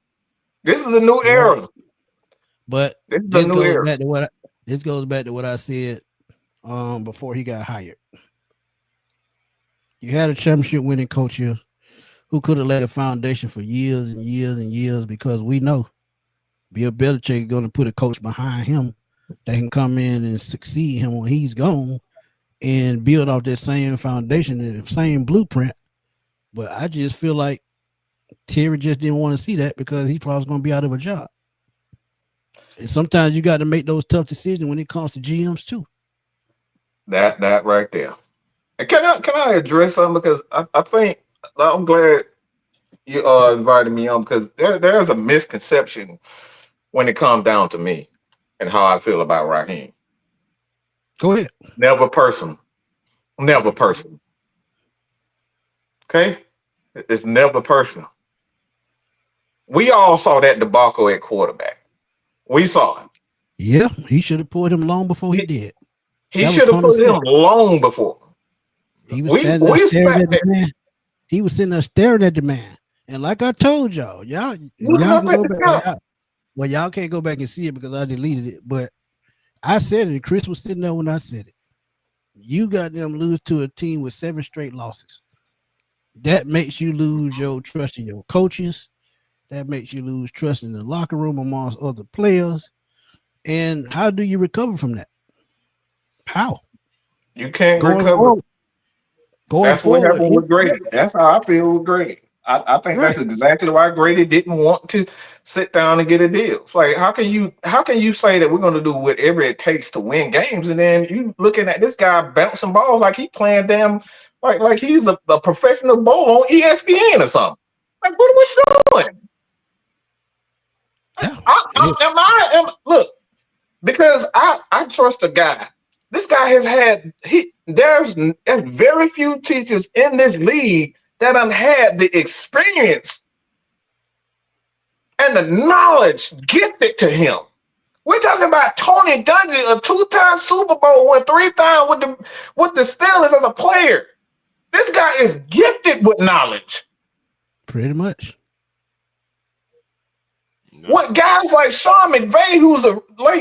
This is a new era. But this is a new era. This goes back to what I said before he got hired. You had a championship winning coach here who could have laid a foundation for years and years and years, because we know Bill Belichick is going to put a coach behind him that can come in and succeed him when he's gone and build off that same foundation and the same blueprint. But I just feel like Terry just didn't want to see that because he's probably going to be out of a job. And sometimes you got to make those tough decisions when it comes to GMs too. That right there. And can I address something, because I think I'm glad you invited me on, because there's a misconception when it comes down to me and how I feel about Raheem. Go ahead. Never personal. Never personal. Okay? It's never personal. We all saw that debacle at quarterback. We saw it. Yeah, he should have pulled him long before he did. He should have put him long before. He was standing there staring at the man. He was sitting there staring at the man. And like I told y'all can go back. Well, y'all can't go back and see it because I deleted it. But I said it. Chris was sitting there when I said it. You got them lose to a team with 7 straight losses. That makes you lose your trust in your coaches. That makes you lose trust in the locker room amongst other players. And how do you recover from that? How? You can't recover. That's what happened with Grady. That's how I feel with Grady. I think that's exactly why Grady didn't want to sit down and get a deal. It's like, how can you say that we're going to do whatever it takes to win games, and then you looking at this guy bouncing balls like he playing damn like he's a professional bowl on ESPN or something? Like, what are we doing? Yeah. Look, because I trust the guy. This guy has had there's very few teachers in this league that have had the experience and the knowledge gifted to him. We're talking about Tony Dungy, a 2-time Super Bowl win, 3 times with the Steelers as a player. This guy is gifted with knowledge. Pretty much. No. What guys like Sean McVay,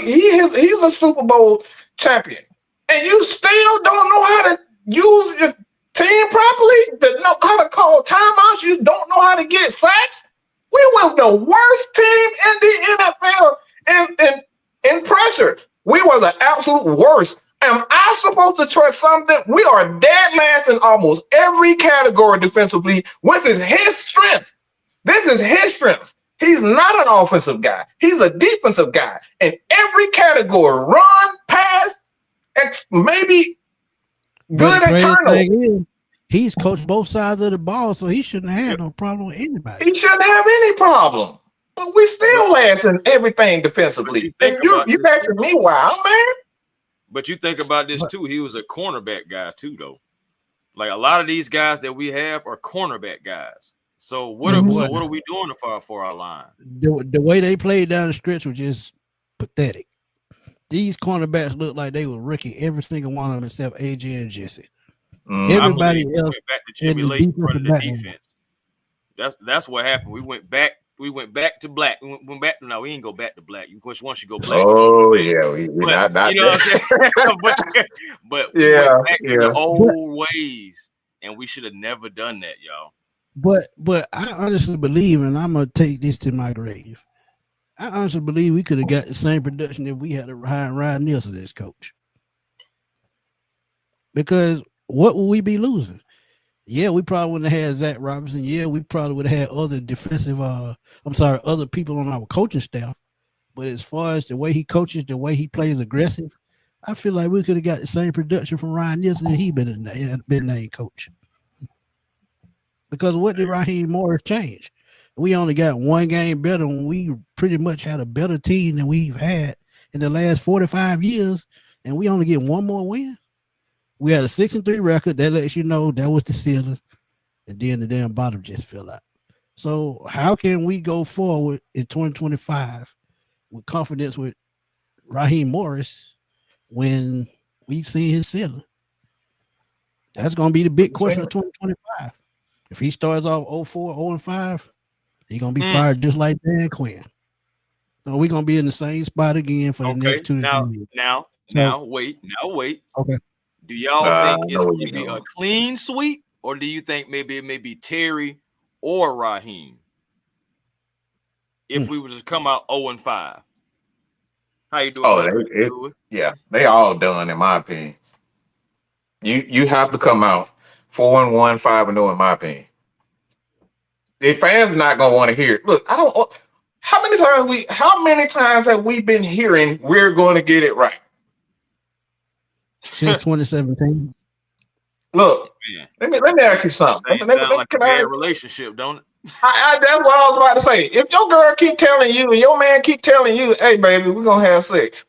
he's a Super Bowl champion, and you still don't know how to use your team properly, to know how to call timeouts, you don't know how to get sacks. We were the worst team in the NFL in pressure. We were the absolute worst. Am I supposed to trust something? We are dead last in almost every category defensively, which is his strength. This is his strength. He's not an offensive guy. He's a defensive guy. In every category, run, pass, maybe good internal. He's coached both sides of the ball, so he shouldn't have no problem with anybody. He shouldn't have any problem. But we still last in everything defensively. And you asking me why, man? But you think about this too. He was a cornerback guy too, though. Like a lot of these guys that we have are cornerback guys. So what are we doing for our line? The way they played down the stretch was just pathetic. These cornerbacks look like they were rookie, every single one of them except AJ and Jesse. Everybody else went back to tribulation running the defense. That's what happened. We went back to black. We didn't go back to black. Of course, once you go black. Oh yeah, we not you know what I'm saying? but we went back to the old ways, and we should have never done that, y'all. But I honestly believe, and I'm gonna take this to my grave, I honestly believe we could have got the same production if we had a Ryan Nielsen as coach. Because what will we be losing? Yeah, we probably wouldn't have had Zach Robinson. Yeah, we probably would have had other defensive. Other people on our coaching staff. But as far as the way he coaches, the way he plays aggressive, I feel like we could have got the same production from Ryan Nielsen if he been named coach. Because what did Raheem Morris change? We only got one game better when we pretty much had a better team than we've had in the last 45 years, and we only get one more win. We had a 6-3 record. That lets you know that was the ceiling, and then the damn bottom just fell out. So how can we go forward in 2025 with confidence with Raheem Morris when we've seen his ceiling? That's going to be the big question of 2025. If he starts off 0-4, 0-5, he's going to be fired just like Dan Quinn. So we're going to be in the same spot again for the next 2 to 3 years. Now, wait. Okay. Do y'all think it's going to be a clean sweep, or do you think maybe it may be Terry or Raheem if we were to come out 0-5? How you doing? They all done in my opinion. You have to come out 4-1, 5-0 in my opinion. The fans not gonna want to hear it. Look, I don't. How many times have we been hearing we're going to get it right? Since 2017. Look, let me ask you something. Sound like a bad relationship, don't it? That's what I was about to say. If your girl keep telling you and your man keep telling you, "Hey, baby, we're gonna have sex,"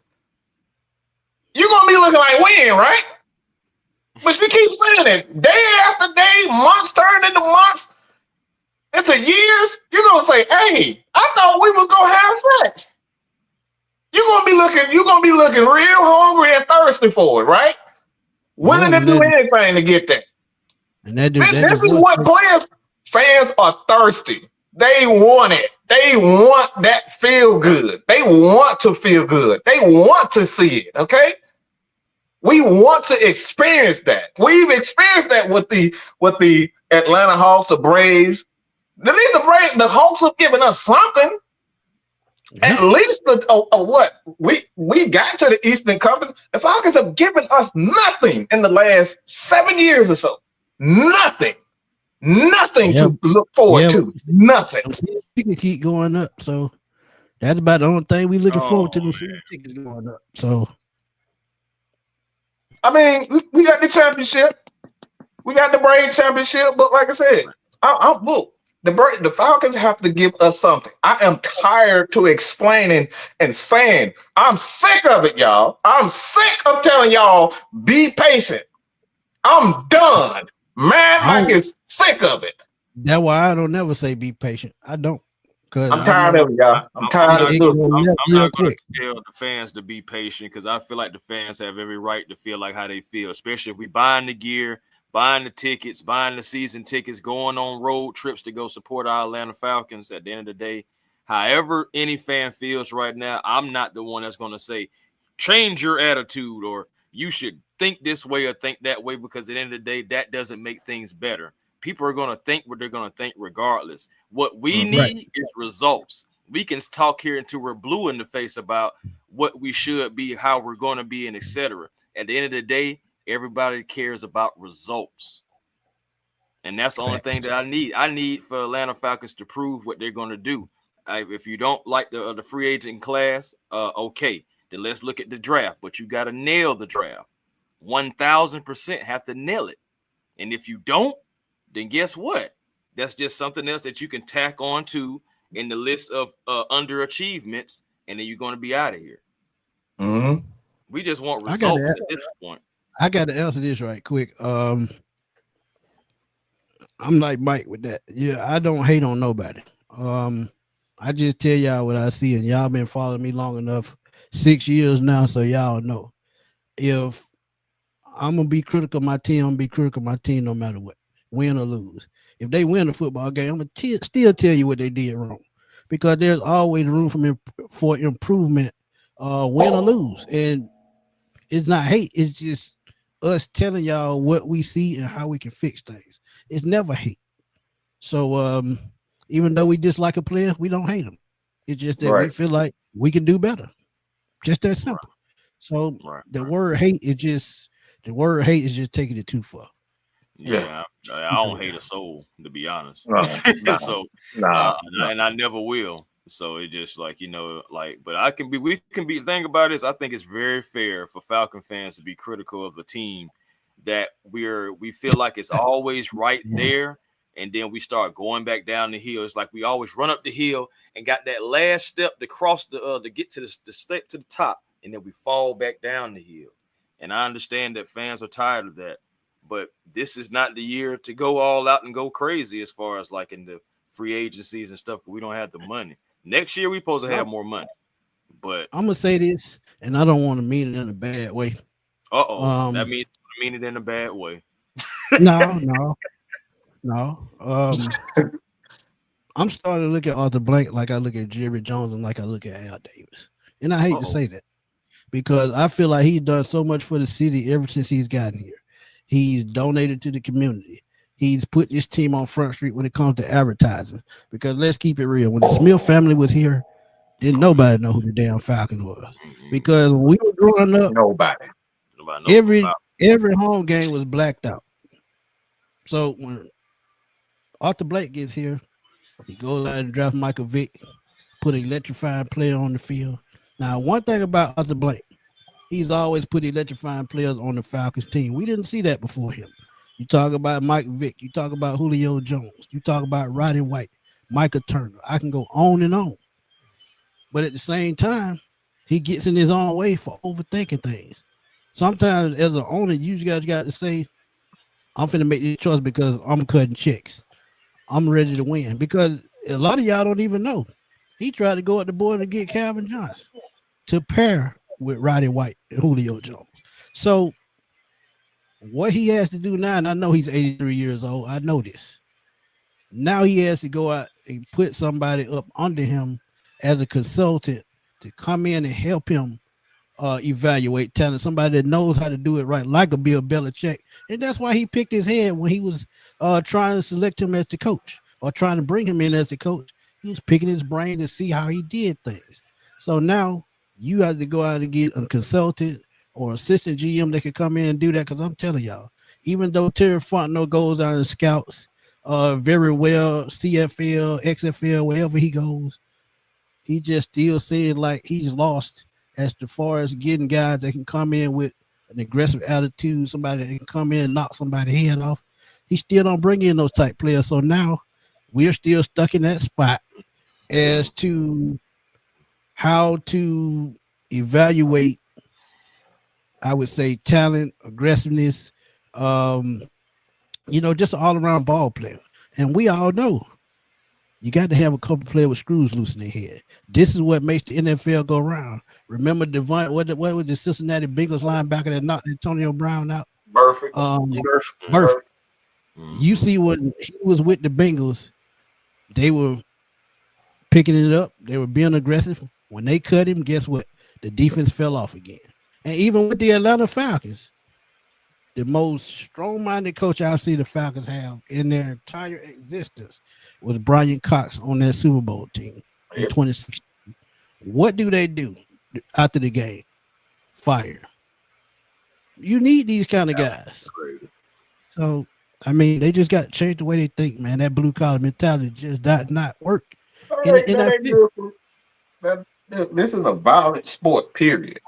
you're gonna be looking like when, right? But you keep saying it day after day, months turn into months, into years. You're gonna say, "Hey, I thought we was gonna have sex." You're gonna be looking real hungry and thirsty for it, right? Willing to do anything to get there. And this is what fans are thirsty. They want it. They want that feel good. They want to feel good. They want to see it. Okay. We want to experience that. We've experienced that with the Atlanta Hawks, the Braves. At least the Hawks have given us something. Yeah. At least what we got to the Eastern Conference. The Falcons have given us nothing in the last 7 years or so. Nothing to look forward to. Nothing. We can keep going up. So that's about the only thing we looking forward to. The tickets going up. So I mean, we got the championship. We got the Braves championship. But like I said, I'm booked. The Falcons have to give us something. I am tired to explaining and saying, I'm sick of it, y'all. I'm sick of telling y'all, be patient. I'm done. Mad Mike is sick of it. That's why I don't never say be patient. I don't. I'm tired of it, y'all. I'm tired of it. I'm not going to tell the fans to be patient because I feel like the fans have every right to feel like how they feel, especially if we buying the gear, buying the tickets, buying the season tickets, going on road trips to go support our Atlanta Falcons. At the end of the day, however any fan feels right now, I'm not the one that's going to say, change your attitude or you should think this way or think that way, because at the end of the day, that doesn't make things better. People are going to think what they're going to think regardless. What we need is results. We can talk here until we're blue in the face about what we should be, how we're going to be, and etc. At the end of the day, everybody cares about results. And that's the only thing that I need. I need for Atlanta Falcons to prove what they're going to do. If you don't like the free agent class, okay, then let's look at the draft. But you got to nail the draft. 1,000% have to nail it. And if you don't, then guess what? That's just something else that you can tack on to in the list of underachievements, and then you're going to be out of here. Mm-hmm. We just want results at this point. I got to answer this right quick. I'm like Mike with that. Yeah, I don't hate on nobody. I just tell y'all what I see, and y'all been following me long enough, 6 years now, so y'all know. If I'm gonna be critical of my team, I'm gonna be critical of my team no matter what, win or lose. If they win a football game, I'm gonna still tell you what they did wrong, because there's always room for improvement, win or lose. And it's not hate, it's just us telling y'all what we see and how we can fix things. It's never hate. So even though we dislike a player, we don't hate them. It's just that we feel like we can do better. Just that simple. So the word hate is just taking it too far. Yeah, I don't hate a soul, to be honest. No, So, no. and I never will. So it just like but we can be. The thing about it is, I think it's very fair for Falcon fans to be critical of a team that we feel like it's always right there, and then we start going back down the hill. It's like we always run up the hill and got that last step to cross to get to the step to the top, and then we fall back down the hill. And I understand that fans are tired of that. But this is not the year to go all out and go crazy as far as like in the free agencies and stuff. We don't have the money. Next year, we supposed to have more money. But I'm gonna say this, and I don't want to mean it in a bad way. that means I mean it in a bad way. No. I'm starting to look at Arthur Blank like I look at Jerry Jones and like I look at Al Davis. And I hate to say that because I feel like he's done so much for the city ever since he's gotten here. He's donated to the community. He's put this team on Front Street when it comes to advertising. Because let's keep it real. When the Smith family was here, didn't nobody know who the damn Falcon was. Because when we were growing up, nobody every home game was blacked out. So when Arthur Blake gets here, he goes out and draft Michael Vick, put an electrifying player on the field. Now, one thing about Arthur Blake, he's always put electrifying players on the Falcons team. We didn't see that before him. You talk about Mike Vick. You talk about Julio Jones. You talk about Roddy White, Micah Turner. I can go on and on. But at the same time, he gets in his own way for overthinking things. Sometimes as an owner, you guys got to say, I'm finna make this choice because I'm cutting checks. I'm ready to win. Because a lot of y'all don't even know. He tried to go at the board and get Calvin Johnson to pair with Roddy White and Julio Jones. So what he has to do now, and I know he's 83 years old. I know this. Now he has to go out and put somebody up under him as a consultant to come in and help him evaluate talent, somebody that knows how to do it right, like a Bill Belichick. And that's why he picked his head when he was trying to select him as the coach or trying to bring him in as the coach. He was picking his brain to see how he did things. So now you have to go out and get a consultant or assistant GM that can come in and do that. Because I'm telling y'all, even though Terry Fontenot goes out and scouts very well, CFL, XFL, wherever he goes, he just still seems like he's lost as far as getting guys that can come in with an aggressive attitude, somebody that can come in and knock somebody's head off. He still don't bring in those type players. So now we're still stuck in that spot as to how to evaluate, I would say, talent, aggressiveness, just an all-around ball player. And we all know you got to have a couple players with screws loose in their head. This is what makes the NFL go round. Remember what was the Cincinnati Bengals linebacker that knocked Antonio Brown out? Perfect. Perfect. You see when he was with the Bengals, they were picking it up. They were being aggressive. When they cut him, guess what? The defense fell off again. And even with the Atlanta Falcons, the most strong-minded coach I've seen the Falcons have in their entire existence was Brian Cox on that Super Bowl team in 2016. What do they do after the game? Fire. You need these kind of guys. Crazy. So, I mean, they just got to change the way they think, man. That blue-collar mentality just does not work. This is a violent sport, period.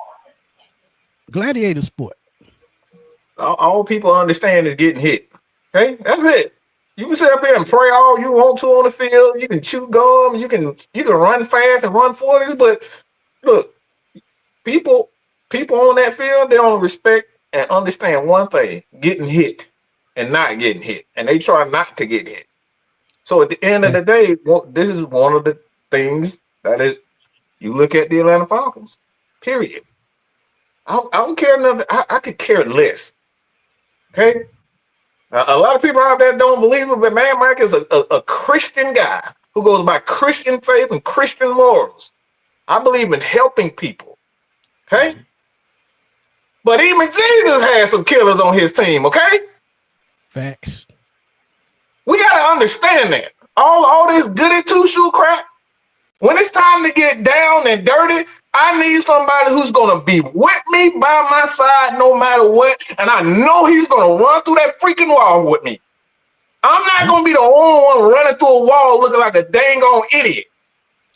Gladiator sport. All people understand is getting hit. Okay, that's it. You can sit up here and pray all you want to on the field. You can chew gum. You can run fast and run 40s. But look, people on that field, they don't respect and understand one thing: getting hit and not getting hit, and they try not to get hit. So at the end of the day, this is one of the things that is. You look at the Atlanta Falcons. Period. I don't care nothing. I could care less. Okay. A lot of people out there don't believe it, but man, Mike is a Christian guy who goes by Christian faith and Christian morals. I believe in helping people. Okay. But even Jesus had some killers on his team. Okay. Facts. We got to understand that. All this goody two-shoe crap, when it's time to get down and dirty, I need somebody who's gonna be with me by my side no matter what, and I know he's gonna run through that freaking wall with me. I'm not gonna be the only one running through a wall looking like a dang on idiot.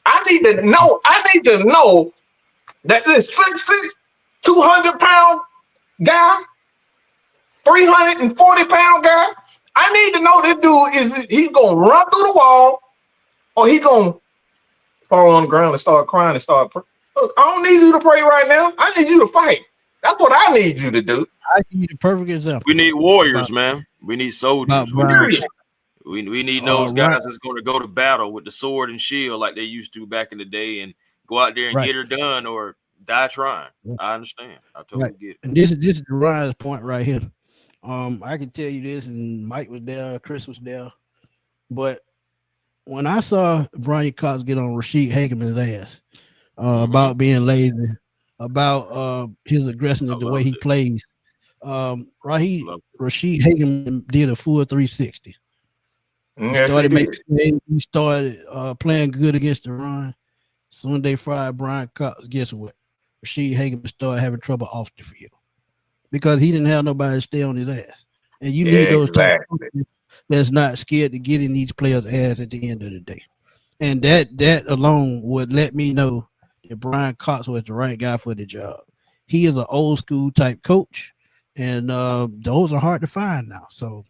I need to know that this 6'6", 200-pound guy, 340-pound guy, I need to know this dude he's gonna run through the wall or he gonna fall on the ground and start crying and start praying. Look, I don't need you to pray right now. I need you to fight. That's what I need you to do. I give you the perfect example. We need warriors, man. We need soldiers. We need those guys that's going to go to battle with the sword and shield like they used to back in the day and go out there and get her done or die trying. I understand. I totally get it. And this is Ryan's point right here. I can tell you this, and Mike was there, Chris was there, but when I saw Brian Cox get on Rashid Hageman's ass about being lazy, about his aggression and the way he plays, Rashid Hageman did a full 360. He started playing good against the run. Soon they fried Brian Cox. Guess what? Rashid Hageman started having trouble off the field because he didn't have nobody to stay on his ass. And you need those type of people that's not scared to get in each player's ass at the end of the day. And that alone would let me know that Brian Cox was the right guy for the job. He is an old school type coach, and those are hard to find now. So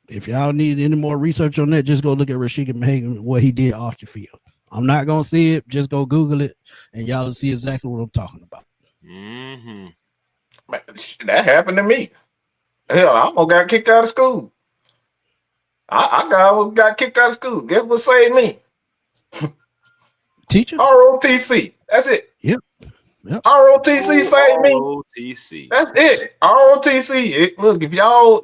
if y'all need any more research on that, just go look at Rashid Hageman, what he did off the field. I'm not going to see it. Just go Google it, and y'all will see exactly what I'm talking about. Mm-hmm. That happened to me. Hell, I almost got kicked out of school. I got kicked out of school. Guess what saved me? Teacher? ROTC. That's it. Yep. ROTC saved me. ROTC. That's it. ROTC. Look, if y'all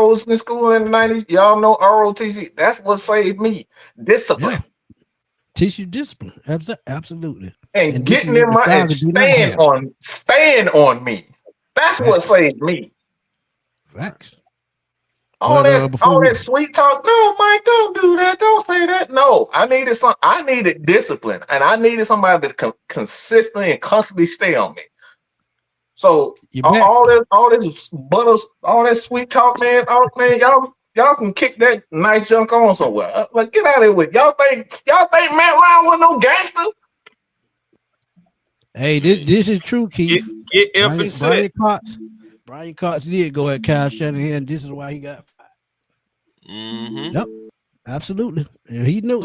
was in school in the 90s, y'all know ROTC. That's what saved me. Discipline. Yeah. Teach you discipline. Absolutely. And getting in my and stand on me. That's what saved me. Facts. All that sweet talk. No, Mike, don't do that. Don't say that. No, I needed discipline, and I needed somebody that consistently and constantly stay on me. So all that sweet talk, man. Y'all can kick that nice junk on somewhere. Like, get out of here with y'all think Matt Ryan was no gangster? Hey, this is true, Keith. Get F and set. Brian Cox did go at Kyle Shanahan. This is why he got fired. Mm-hmm. Yep, absolutely. And he knew.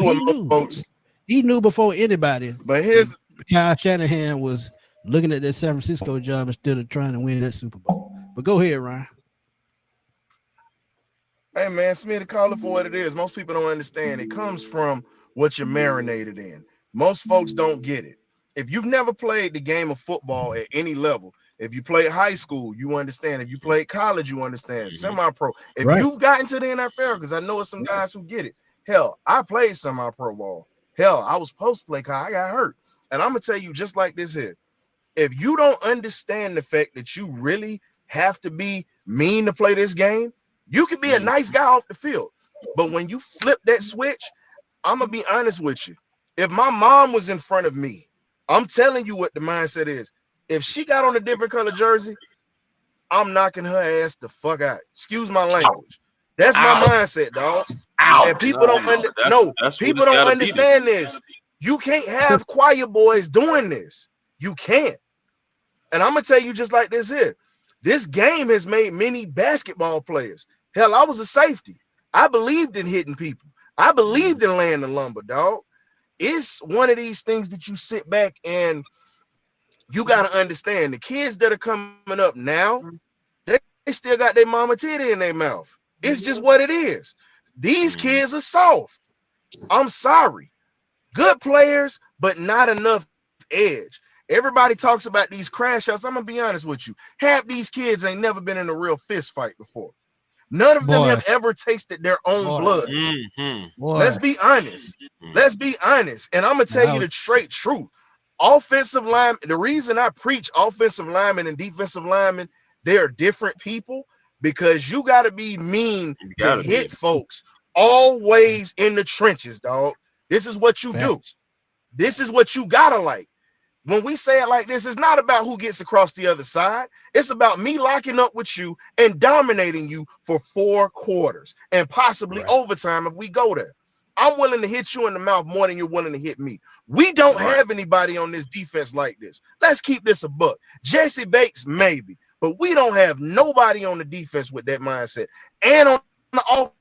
He knew before anybody. But here's Kyle Shanahan was looking at that San Francisco job instead of trying to win that Super Bowl. But go ahead, Ryan. Hey man, Smitty, call it for what it is. Most people don't understand. It comes from what you're marinated in. Most folks don't get it. If you've never played the game of football at any level, if you played high school, you understand. If you played college, you understand. Semi-pro. If you've gotten to the NFL, because I know it's some guys who get it. Hell, I played semi-pro ball. Hell, I was supposed to play college. I got hurt. And I'm going to tell you just like this here. If you don't understand the fact that you really have to be mean to play this game, you can be a nice guy off the field. But when you flip that switch, I'm going to be honest with you. If my mom was in front of me, I'm telling you what the mindset is. If she got on a different color jersey, I'm knocking her ass the fuck out. Excuse my language. That's my mindset, dog. And people don't understand this. You can't have choir boys doing this. You can't. And I'm gonna tell you just like this here. This game has made many basketball players. Hell, I was a safety. I believed in hitting people. I believed in laying the lumber, dog. It's one of these things that you sit back and you got to understand. The kids that are coming up now, they still got their mama titty in their mouth. It's just what it is. These kids are soft. I'm sorry. Good players, but not enough edge. Everybody talks about these crash outs. I'm going to be honest with you. Half these kids ain't never been in a real fist fight before. None of them have ever tasted their own blood. Let's be honest. Let's be honest. And I'm going to tell you the straight truth. Offensive line, the reason I preach offensive linemen and defensive linemen, they are different people because you got to be mean to hit folks always in the trenches, dog. This is what you do. This is what you got to like. when we say it like this, it's not about who gets across the other side. It's about me locking up with you and dominating you for 4 quarters and possibly overtime if we go there. I'm willing to hit you in the mouth more than you're willing to hit me. We don't have anybody on this defense like this. Let's keep this a buck. Jesse Bates, maybe, but we don't have nobody on the defense with that mindset. And on the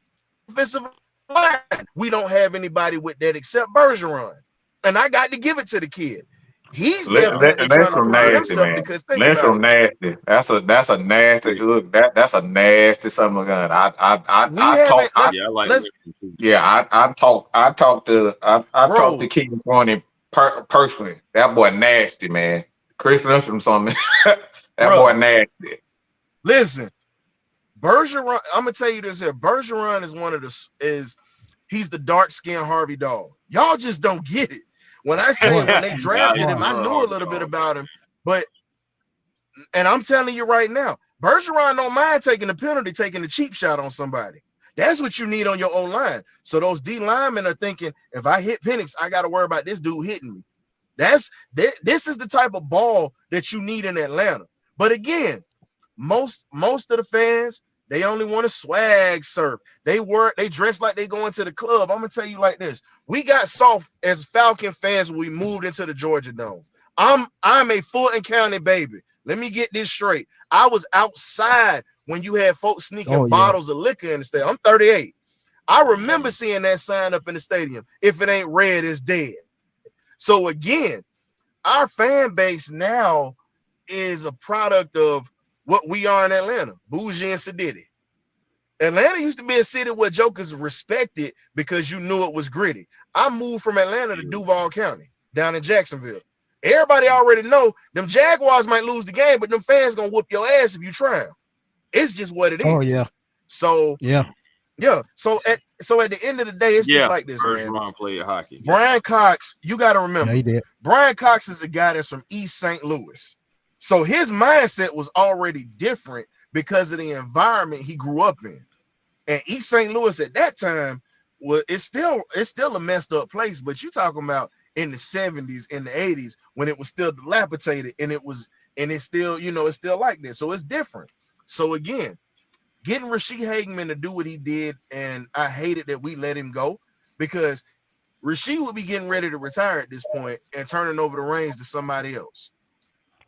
offensive line, we don't have anybody with that except Bergeron. And I got to give it to the kid. He's definitely trying to prove himself man. because think That's about it. nasty. That's a nasty look. That's a nasty summer gun. I like I talked to bro. King Corny personally. That boy nasty, man. Chris Lindstrom something. That boy nasty. Listen, Bergeron, I'm gonna tell you this here. Bergeron is one of he's the dark-skinned Harvey Dog. Y'all just don't get it. When I say when they drafted him, I knew a little bit about him, and I'm telling you right now, Bergeron don't mind taking the penalty, taking the cheap shot on somebody. That's what you need on your O-line. So those D linemen are thinking, if I hit Penix, I got to worry about this dude hitting me. This is the type of ball that you need in Atlanta. But again, most of the fans, they only want to swag surf. They dress like they going to the club. I'm gonna tell you like this: we got soft as Falcon fans when we moved into the Georgia Dome. I'm a Fulton County baby. Let me get this straight. I was outside when you had folks sneaking bottles of liquor in the stadium. I'm 38. I remember seeing that sign up in the stadium. If it ain't red, it's dead. So again, our fan base now is a product of what we are in Atlanta, bougie and sedity. Atlanta used to be a city where jokers respected because you knew it was gritty. I moved from Atlanta to Duval County, down in Jacksonville. Everybody already know them Jaguars might lose the game, but them fans gonna whoop your ass if you try them. It's just what it is. Oh yeah. So yeah. So at the end of the day, it's just like this, man. Played hockey. Brian Cox, you got to remember, he did. Brian Cox is a guy that's from East St. Louis. So his mindset was already different because of the environment he grew up in. And East St. Louis at that time it's still a messed up place, but you talking about in the 70s, in the 80s, when it was still dilapidated and it's still, it's still like this. So it's different. So again, getting Rasheed Hageman to do what he did, and I hated that we let him go because Rasheed would be getting ready to retire at this point and turning over the reins to somebody else.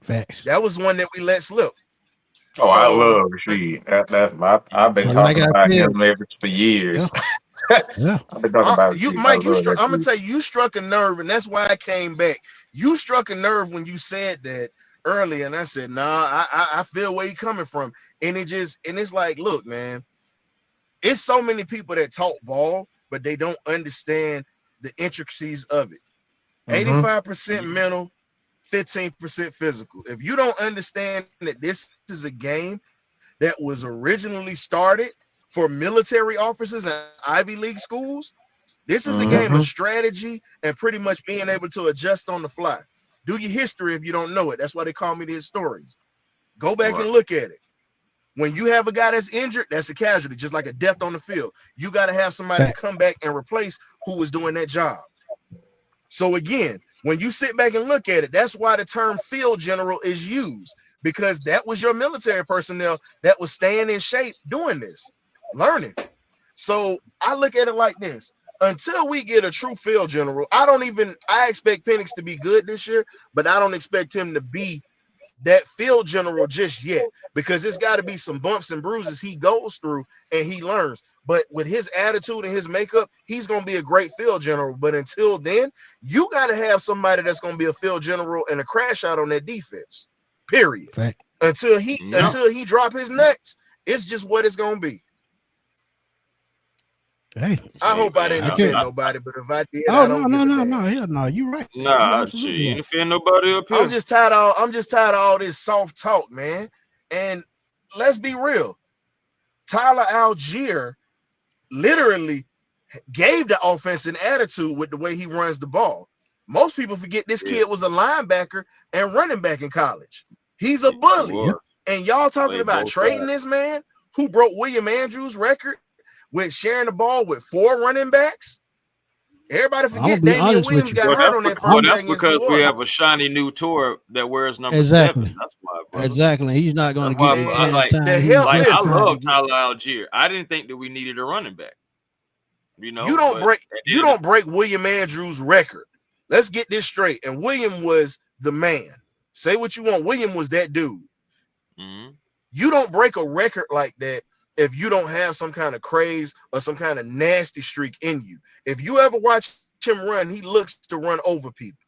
Facts. That was one that we let slip. Oh, I love Rasheed. I've been talking about him for years. Yeah. I've been talking about you, Mike. I'm gonna tell you, you struck a nerve, and that's why I came back. You struck a nerve when you said that earlier, and I said, "Nah, I feel where you're coming from." And it's like, look, man, it's so many people that talk ball, but they don't understand the intricacies of it. 85% mental, 15% physical. If you don't understand that this is a game that was originally started for military officers and Ivy League schools, this is a game of strategy and pretty much being able to adjust on the fly. Do your history if you don't know it. That's why they call me the historian. Go back and look at it. When you have a guy that's injured, that's a casualty, just like a death on the field. You got to have somebody come back and replace who was doing that job. So again, when you sit back and look at it, that's why the term field general is used, because that was your military personnel that was staying in shape doing this, learning. So I look at it like this. Until we get a true field general, I expect Penix to be good this year, but I don't expect him to be that field general just yet, because it's got to be some bumps and bruises he goes through and he learns. But with his attitude and his makeup, he's going to be a great field general. But until then, you got to have somebody that's going to be a field general and a crash out on that defense, period. Fact. Until he drop his nuts, it's just what it's going to be. Hey, I hope I didn't offend nobody, but if I did, no, hell no, you right. Nah, you ain't offend nobody up here. I'm just tired of all this soft talk, man. And let's be real. Tyler Algier literally gave the offense an attitude with the way he runs the ball. Most people forget this kid was a linebacker and running back in college. He's a bully. And y'all talking about trading this man who broke William Andrews' record with sharing the ball with 4 running backs? Everybody I'm gonna forget be Damian honest with Williams you. got hurt on that Well, first that's play against New because we have Orleans. a shiny new tour that wears number Exactly. 7. That's why, brother. Exactly. He's not going That's to get why the I And like. time the he hell, Like, I listen, justified to love get. Tyler Algier. I didn't think that we needed a running back. you But at the end of don't break William Andrews' record. Let's get this straight. And William was the man. Say what you want. William was that dude. Mhm. You don't break a record like that if you don't have some kind of craze or some kind of nasty streak in you. If you ever watch him run, he looks to run over people.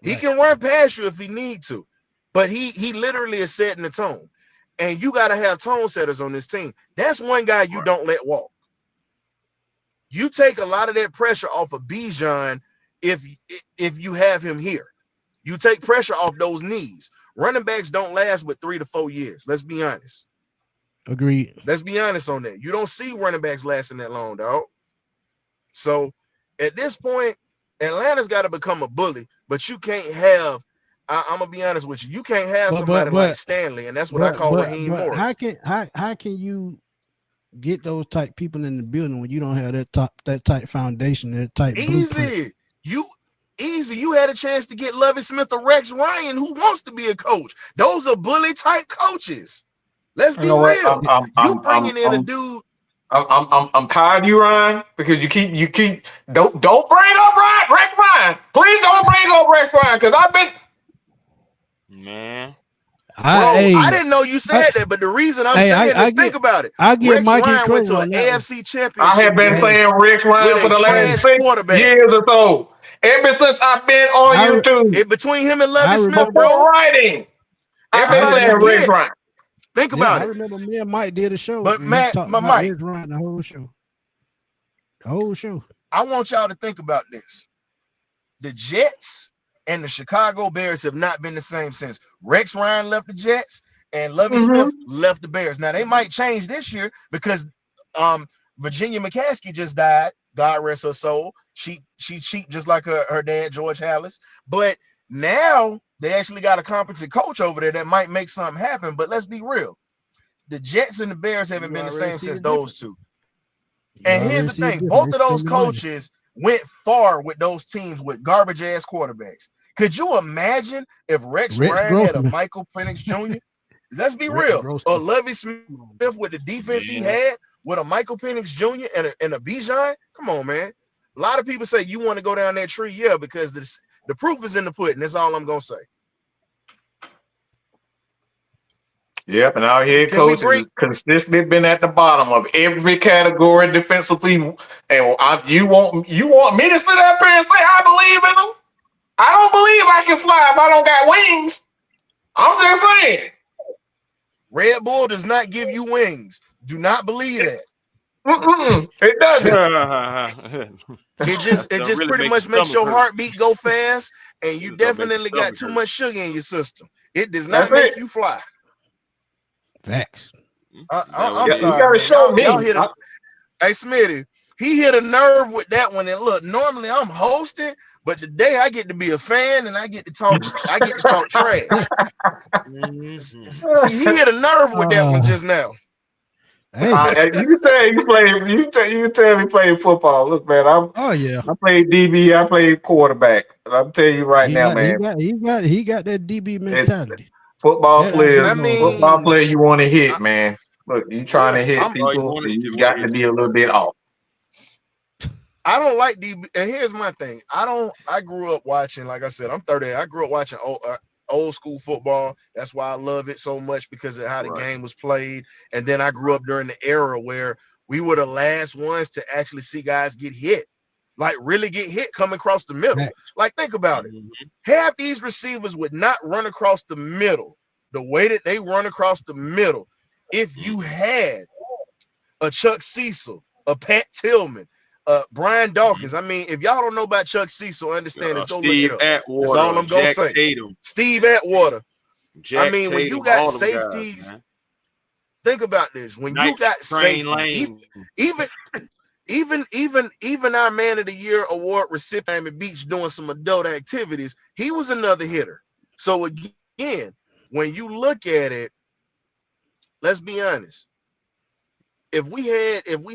He Right. can run past you if he need to, but he literally is setting the tone. And you got to have tone setters on this team. That's one guy you Right. don't let walk. You take a lot of that pressure off of Bijan if you have him here. You take pressure off those knees. Running backs don't last but 3 to 4 years. Let's be honest. Agreed. Let's be honest on that. You don't see running backs lasting that long, dog. So at this point, Atlanta's got to become a bully, but you can't have. I'm gonna be honest with you. You can't have somebody like Stanley, and that's what I call Raheem how Morris. can you get those type people in the building when you don't have that type foundation, that type blueprint? Easy. You had a chance to get Lovie Smith or Rex Ryan, who wants to be a coach. Those are bully type coaches. Let's be real. You bringing in a dude. I'm tired of you, Ryan, because you keep don't bring up Rex Ryan. Please don't bring up Rex Ryan, because I've been Man. I didn't know you said that, but the reason I'm saying is think about it. I give Rex Mikey Ryan went credit to on an that one. AFC championship. I have been saying Rex Ryan for the last 6 years or so. Ever since I've been on YouTube. Between him and Lovie Smith, before bro. writing. I've been saying Rex Ryan. Think about it. I remember me and Mike did a show. But Matt, Mike, Rex Ryan the whole show. The whole show. I want y'all to think about this. The Jets and the Chicago Bears have not been the same since Rex Ryan left the Jets and Lovie Smith left the Bears. Now they might change this year because Virginia McCaskey just died. God rest her soul. She cheated just like her dad, George Hallis. But now they actually got a competent coach over there that might make something happen. But let's be real. The Jets and the Bears haven't been the same since those two. And here's the thing. Both of those coaches went far with those teams with garbage ass quarterbacks. Could you imagine if Rex Ryan had a Michael Penix Jr.? Let's be real. Or Lovie Smith with the defense he had with a Michael Penix Jr. and a Bijan? Come on, man. A lot of people say you want to go down that tree, yeah, because the proof is in the pudding. That's all I'm gonna say. Yep, and our head coach has consistently been at the bottom of every category defensively. And you want me to sit up here and say I believe in them? I don't believe I can fly if I don't got wings. I'm just saying. Red Bull does not give you wings. Do not believe that. It doesn't. It just really pretty much makes your heartbeat go fast, and you definitely got too much sugar in your system. It does not make you fly. Facts. I'm sorry. You gotta show me. Hey, Smitty, he hit a nerve with that one. And look, normally I'm hosting, but today I get to be a fan and I get to talk. Trash. See, he hit a nerve with that one just now. Hey, you can tell me playing football. Look, man, I played DB, I played quarterback. But I'm telling you right now, man. He got that DB mentality. Football player, you want to hit, man. Look, you trying to hit people, so you got to be a little bit off. I don't like DB, and here's my thing. I grew up watching, like I said, I'm 30. I grew up watching old school football. That's why I love it so much, because of how the game was played. And then I grew up during the era where we were the last ones to actually see guys get hit. Like really get hit coming across the middle. Like think about it. Half these receivers would not run across the middle the way that they run across the middle if you had a Chuck Cecil, a Pat Tillman, Brian Dawkins. I mean, if y'all don't know about Chuck Cecil, understand this. Go look it up. That's all I'm gonna say. Steve Atwater. I mean, when you got safeties, think about this. When you got safeties, even our Man of the Year award recipient at Beach doing some adult activities, he was another hitter. So again, when you look at it, let's be honest. if we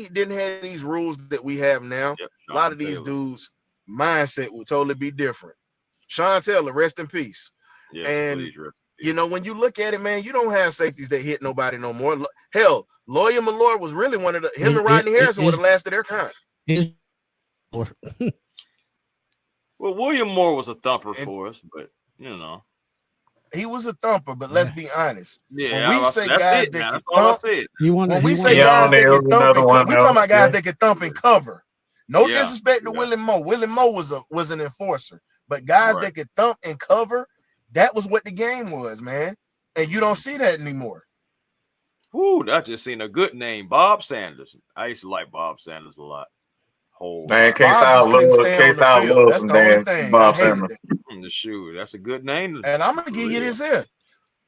didn't have these rules that we have now, Yep, a lot Sean of these Taylor. dudes' mindset would totally be different. Sean Taylor, rest in peace. Yes, And please. you know, when you look at it, man, you don't have safeties that hit nobody no more. Hell, Lawyer Malloy was really one of the him and Rodney Harrison would have lasted their kind. Well, William Moore was a thumper for us, but you know. He was a thumper, but let's be honest. Yeah, when we say that's guys it, that man. can That's all I thump, said. when we say guys that can thump and cover, we talking about guys that can thump and cover. No disrespect to Willie Moore. Willie Moore was an enforcer, but guys that could thump and cover, that was what the game was, man. And you don't see that anymore. Woo, I just seen a good name, Bob Sanders. I used to like Bob Sanders a lot. Man, Bob just couldn't stay on the field. That's the only thing. I hated it. The shoe. That's a good name. And I'm gonna give you this here.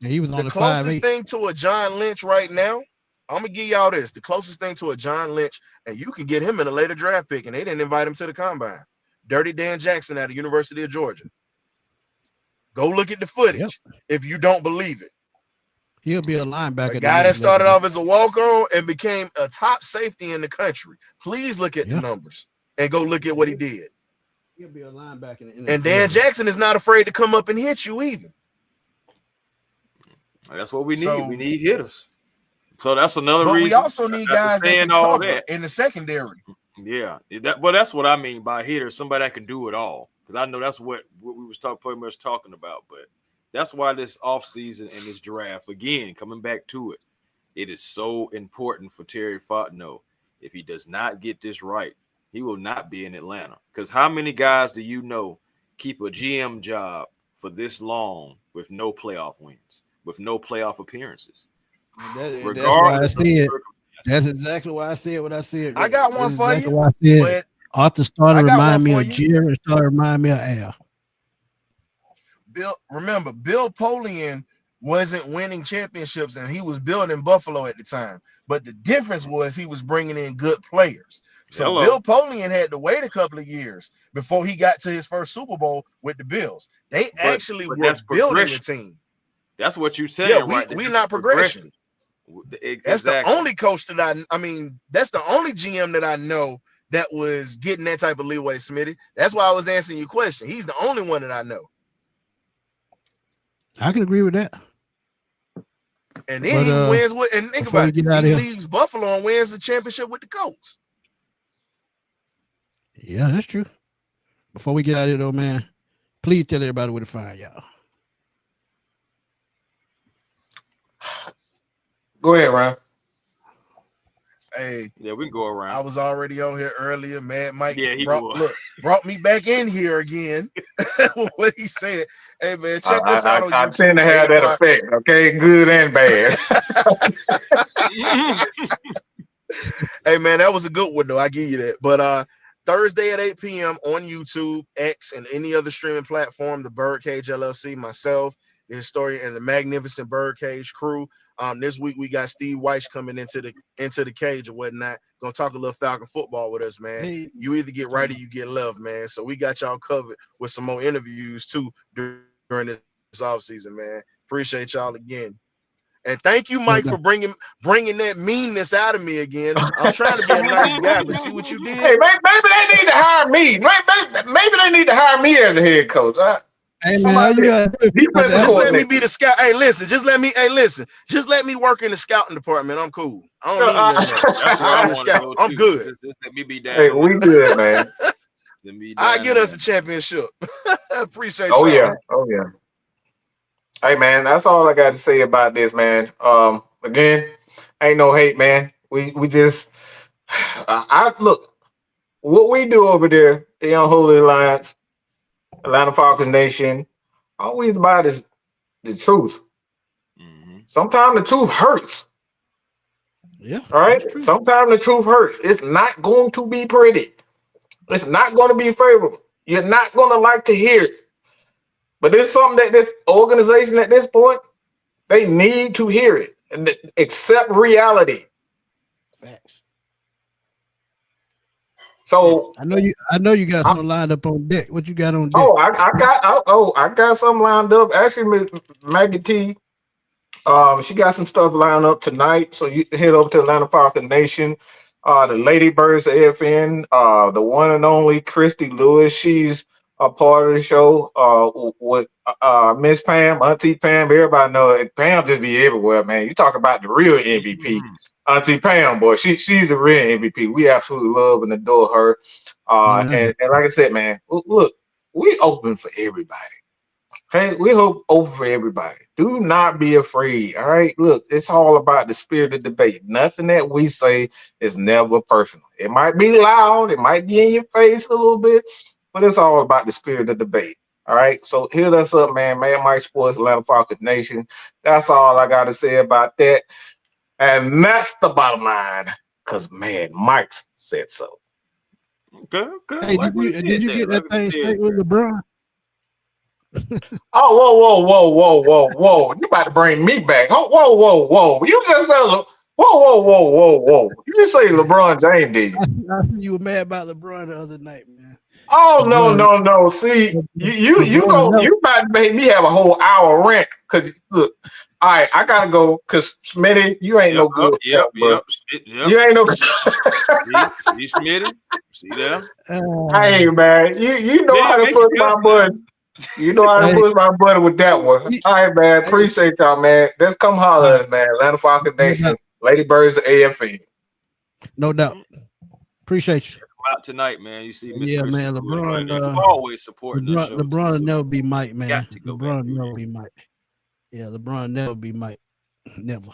Yeah, he was on the closest thing to a John Lynch right now. I'm gonna give y'all this. The closest thing to a John Lynch, and you can get him in a later draft pick, and they didn't invite him to the combine. Dirty Dan Jackson out of University of Georgia. Go look at the footage if you don't believe it. He'll be a linebacker. A guy that started off as a walk-on and became a top safety in the country. Please look at the numbers and go look at what he did. He'll be a linebacker. And Dan Jackson is not afraid to come up and hit you either. That's what we need. So, we need hitters. So that's another reason. But we also need guys that can cover in the secondary. Yeah, but that's what I mean by hitter. Somebody that can do it all. Because I know that's what we was pretty much talking about. But that's why this offseason and this draft, again, coming back to it, it is so important for Terry Fontenot. If he does not get this right, he will not be in Atlanta. Because how many guys do you know keep a GM job for this long with no playoff wins, with no playoff appearances? That's why I said. That's exactly why I said what I said. I got one for you. What I said. Arthur started to remind me of Jerry, started to remind me of Al. Remember, Bill Polian wasn't winning championships, and he was building Buffalo at the time. But the difference was he was bringing in good players. So Bill Polian had to wait a couple of years before he got to his first Super Bowl with the Bills. They actually were building the team. That's what you said. We're not progression. Exactly. That's the only coach that that's the only GM that I know that was getting that type of leeway, Smitty. That's why I was answering your question. He's the only one that I know. I can agree with that. And then he wins with, and think about it, he leaves Buffalo and wins the championship with the Colts. Yeah, that's true. Before we get out of here, though, man, please tell everybody where to find y'all. Go ahead, Ryan. Hey, yeah, we can go around. I was already on here earlier. Mad Mike brought me back in here again. What he said. Hey man, check this out on YouTube. I tend to have that effect, okay? Good and bad. Hey man, that was a good one though. I give you that. But Thursday at 8 p.m. on YouTube, X, and any other streaming platform, the Birdcage LLC, myself, the historian, and the magnificent Birdcage crew. This week we got Steve Weiss coming into the cage or whatnot. Gonna talk a little Falcon football with us, man. Hey. You either get right or you get left, man. So we got y'all covered with some more interviews too during this offseason, man. Appreciate y'all again. And thank you, Mike, for bringing that meanness out of me again. I'm trying to be a nice guy, but see what you did? Hey, maybe they need to hire me. Maybe they need to hire me as the head coach. Hey man, just let me be the scout. Hey, listen, just let me work in the scouting department. I'm cool. I don't need scout. I'm good. Just let me be down. Hey, we good, man. I get us a championship. Appreciate y'all. Yeah. Oh yeah. Hey man, that's all I got to say about this, man. Again, ain't no hate, man. We just I look what we do over there, the Unholy Alliance, Atlanta Falcons Nation, always about is the truth. Mm-hmm. Sometimes the truth hurts. Yeah. All right. Sometimes the truth hurts. It's not going to be pretty. It's not going to be favorable. You're not going to like to hear it. But it's something that this organization at this point, they need to hear it and accept reality. Facts. So I know you got something lined up on deck. What you got on deck? I got something lined up. Actually, Maggie T, She got some stuff lined up tonight, so you can head over to Atlanta Falcons Nation. The Lady Birds AFN, the one and only Christy Lewis. She's a part of the show. With Miss Pam, Auntie Pam. Everybody know it. Pam just be everywhere, man. You talk about the real MVP, Auntie Pam, boy. She's the real MVP. We absolutely love and adore her. And like I said, man, look, we open for everybody. Okay, we hope over for everybody. Do not be afraid. All right. Look, it's all about the spirit of debate. Nothing that we say is never personal. It might be loud, it might be in your face a little bit, but it's all about the spirit of debate. All right. So hit us up, man. Man Mike Sports, Atlanta Falcons Nation. That's all I gotta say about that. And that's the bottom line. Cause man, Mike's said so. Good. Hey, did you get that thing straight with LeBron? Oh, whoa. You about to bring me back. Oh, whoa. You just said, whoa. You just say LeBron James, did you? I see you were mad about LeBron the other night, man. Oh, no. See, you about to make me have a whole hour rant. Cause look, all right, I gotta go because Smitty, you ain't no good. Yep. You ain't no good. See Smitty? See that? Hey man, you know how to push my button. You know how to push my button with that one. All right, man. Appreciate y'all, man. Let's come holler at us, man. Atlanta Falcons Nation, Lady Birds AFN. No doubt. Appreciate you. Out tonight, man. You see, yeah, man. LeBron, right always supporting the show. LeBron will never be Mike, man. LeBron never be Mike. Yeah, LeBron never be Mike. Never.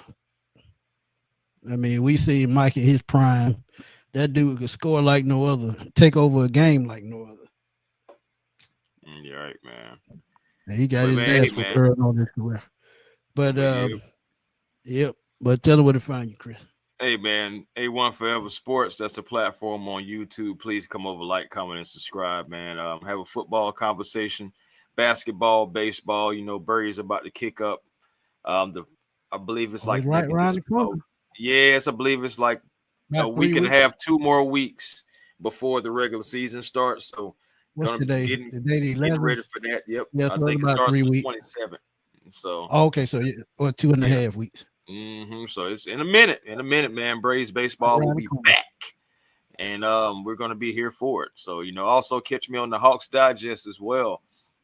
I mean, we see Mike in his prime. That dude could score like no other, take over a game like no other. You're right, man. And he got his ass for early on his career. But yep. But tell them where to find you, Chris. Hey man, A1 Forever Sports. That's the platform on YouTube. Please come over, like, comment, and subscribe, man. Have a football conversation, basketball, baseball. You know, Burry's about to kick up. I believe it's like right around the corner. Yes, I believe it's like a week and a half, 2 more weeks before the regular season starts. So what's today? Getting ready for that. Yep. Yeah, I think it starts on the 27th. So okay, so 2.5 weeks. So it's in a minute, man. Braves baseball will be back, and we're gonna be here for it. So also catch me on the Hawks Digest as well.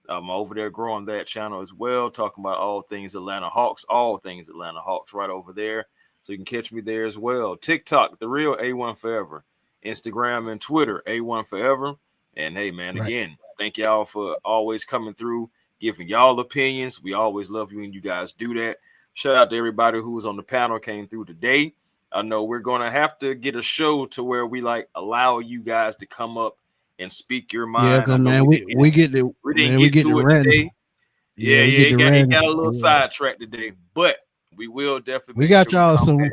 I'm over there growing that channel as well, talking about all things Atlanta Hawks, right over there. So you can catch me there as well. TikTok, the real A1 Forever, Instagram and Twitter, A1 Forever. And hey, man, again, thank y'all for always coming through, giving y'all opinions. We always love you when you guys do that. Shout out to everybody who was on the panel, came through today. I know we're going to have to get a show to where we allow you guys to come up and speak your mind. Yeah, man, we get to it today. Yeah, it got a little sidetracked today, but we will definitely. We got y'all soon.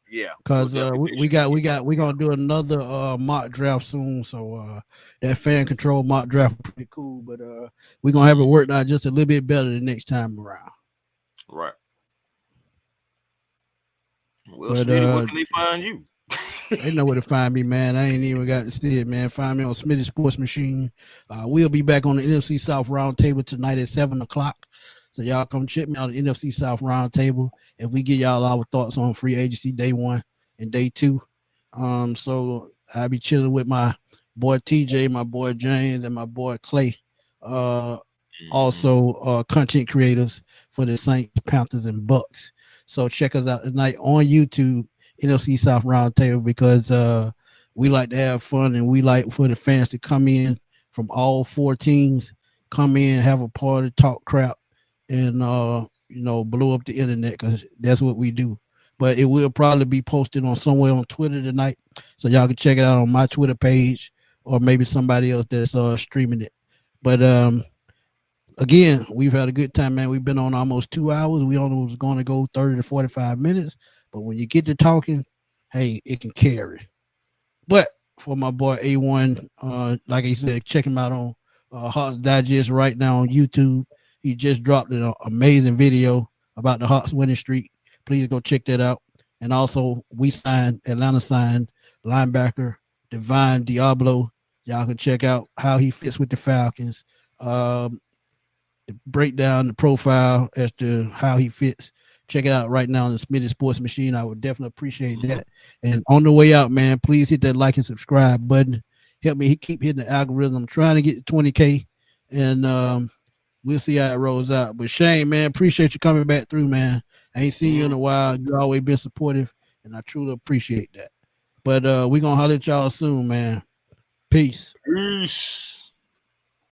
Yeah, because we're gonna do another mock draft soon. So that fan control mock draft pretty cool, but we're gonna have it worked out just a little bit better the next time around. Right. Well, Smitty, where can they find you? They know where to find me, man. I ain't even got to see it, man. Find me on Smitty Sports Machine. We'll be back on the NFC South Roundtable tonight at 7:00. So y'all come check me out on the NFC South Roundtable, and we get y'all our thoughts on free agency day 1 and day 2. So I'll be chilling with my boy TJ, my boy James, and my boy Clay. Also content creators for the Saints, Panthers, and Bucks. So check us out tonight on YouTube, NFC South Roundtable, because we like to have fun, and we like for the fans to come in from all 4 teams, come in, have a party, talk crap, and blow up the internet, because that's what we do. But it will probably be posted on somewhere on Twitter tonight, so y'all can check it out on my Twitter page, or maybe somebody else that's streaming it. But again, we've had a good time, man. We've been on almost 2 hours. We only was going to go 30 to 45 minutes, but when you get to talking, hey, it can carry. But for my boy A1, like I said, check him out on Hawks Digest right now on YouTube. He just dropped an amazing video about the Hawks winning streak. Please go check that out. And also, Atlanta signed linebacker Divine Diablo. Y'all can check out how he fits with the Falcons. Break down the profile as to how he fits check it out right now on the Smitty Sports Machine. I would definitely appreciate that. And on the way out, man, please hit that like and subscribe button. Help me keep hitting the algorithm. I'm trying to get to 20K, and we'll see how it rolls out. But Shane, man, appreciate you coming back through, man. I ain't seen you in a while. You always been supportive, and I truly appreciate that. But we're gonna holler at y'all soon, man. Peace. Peace.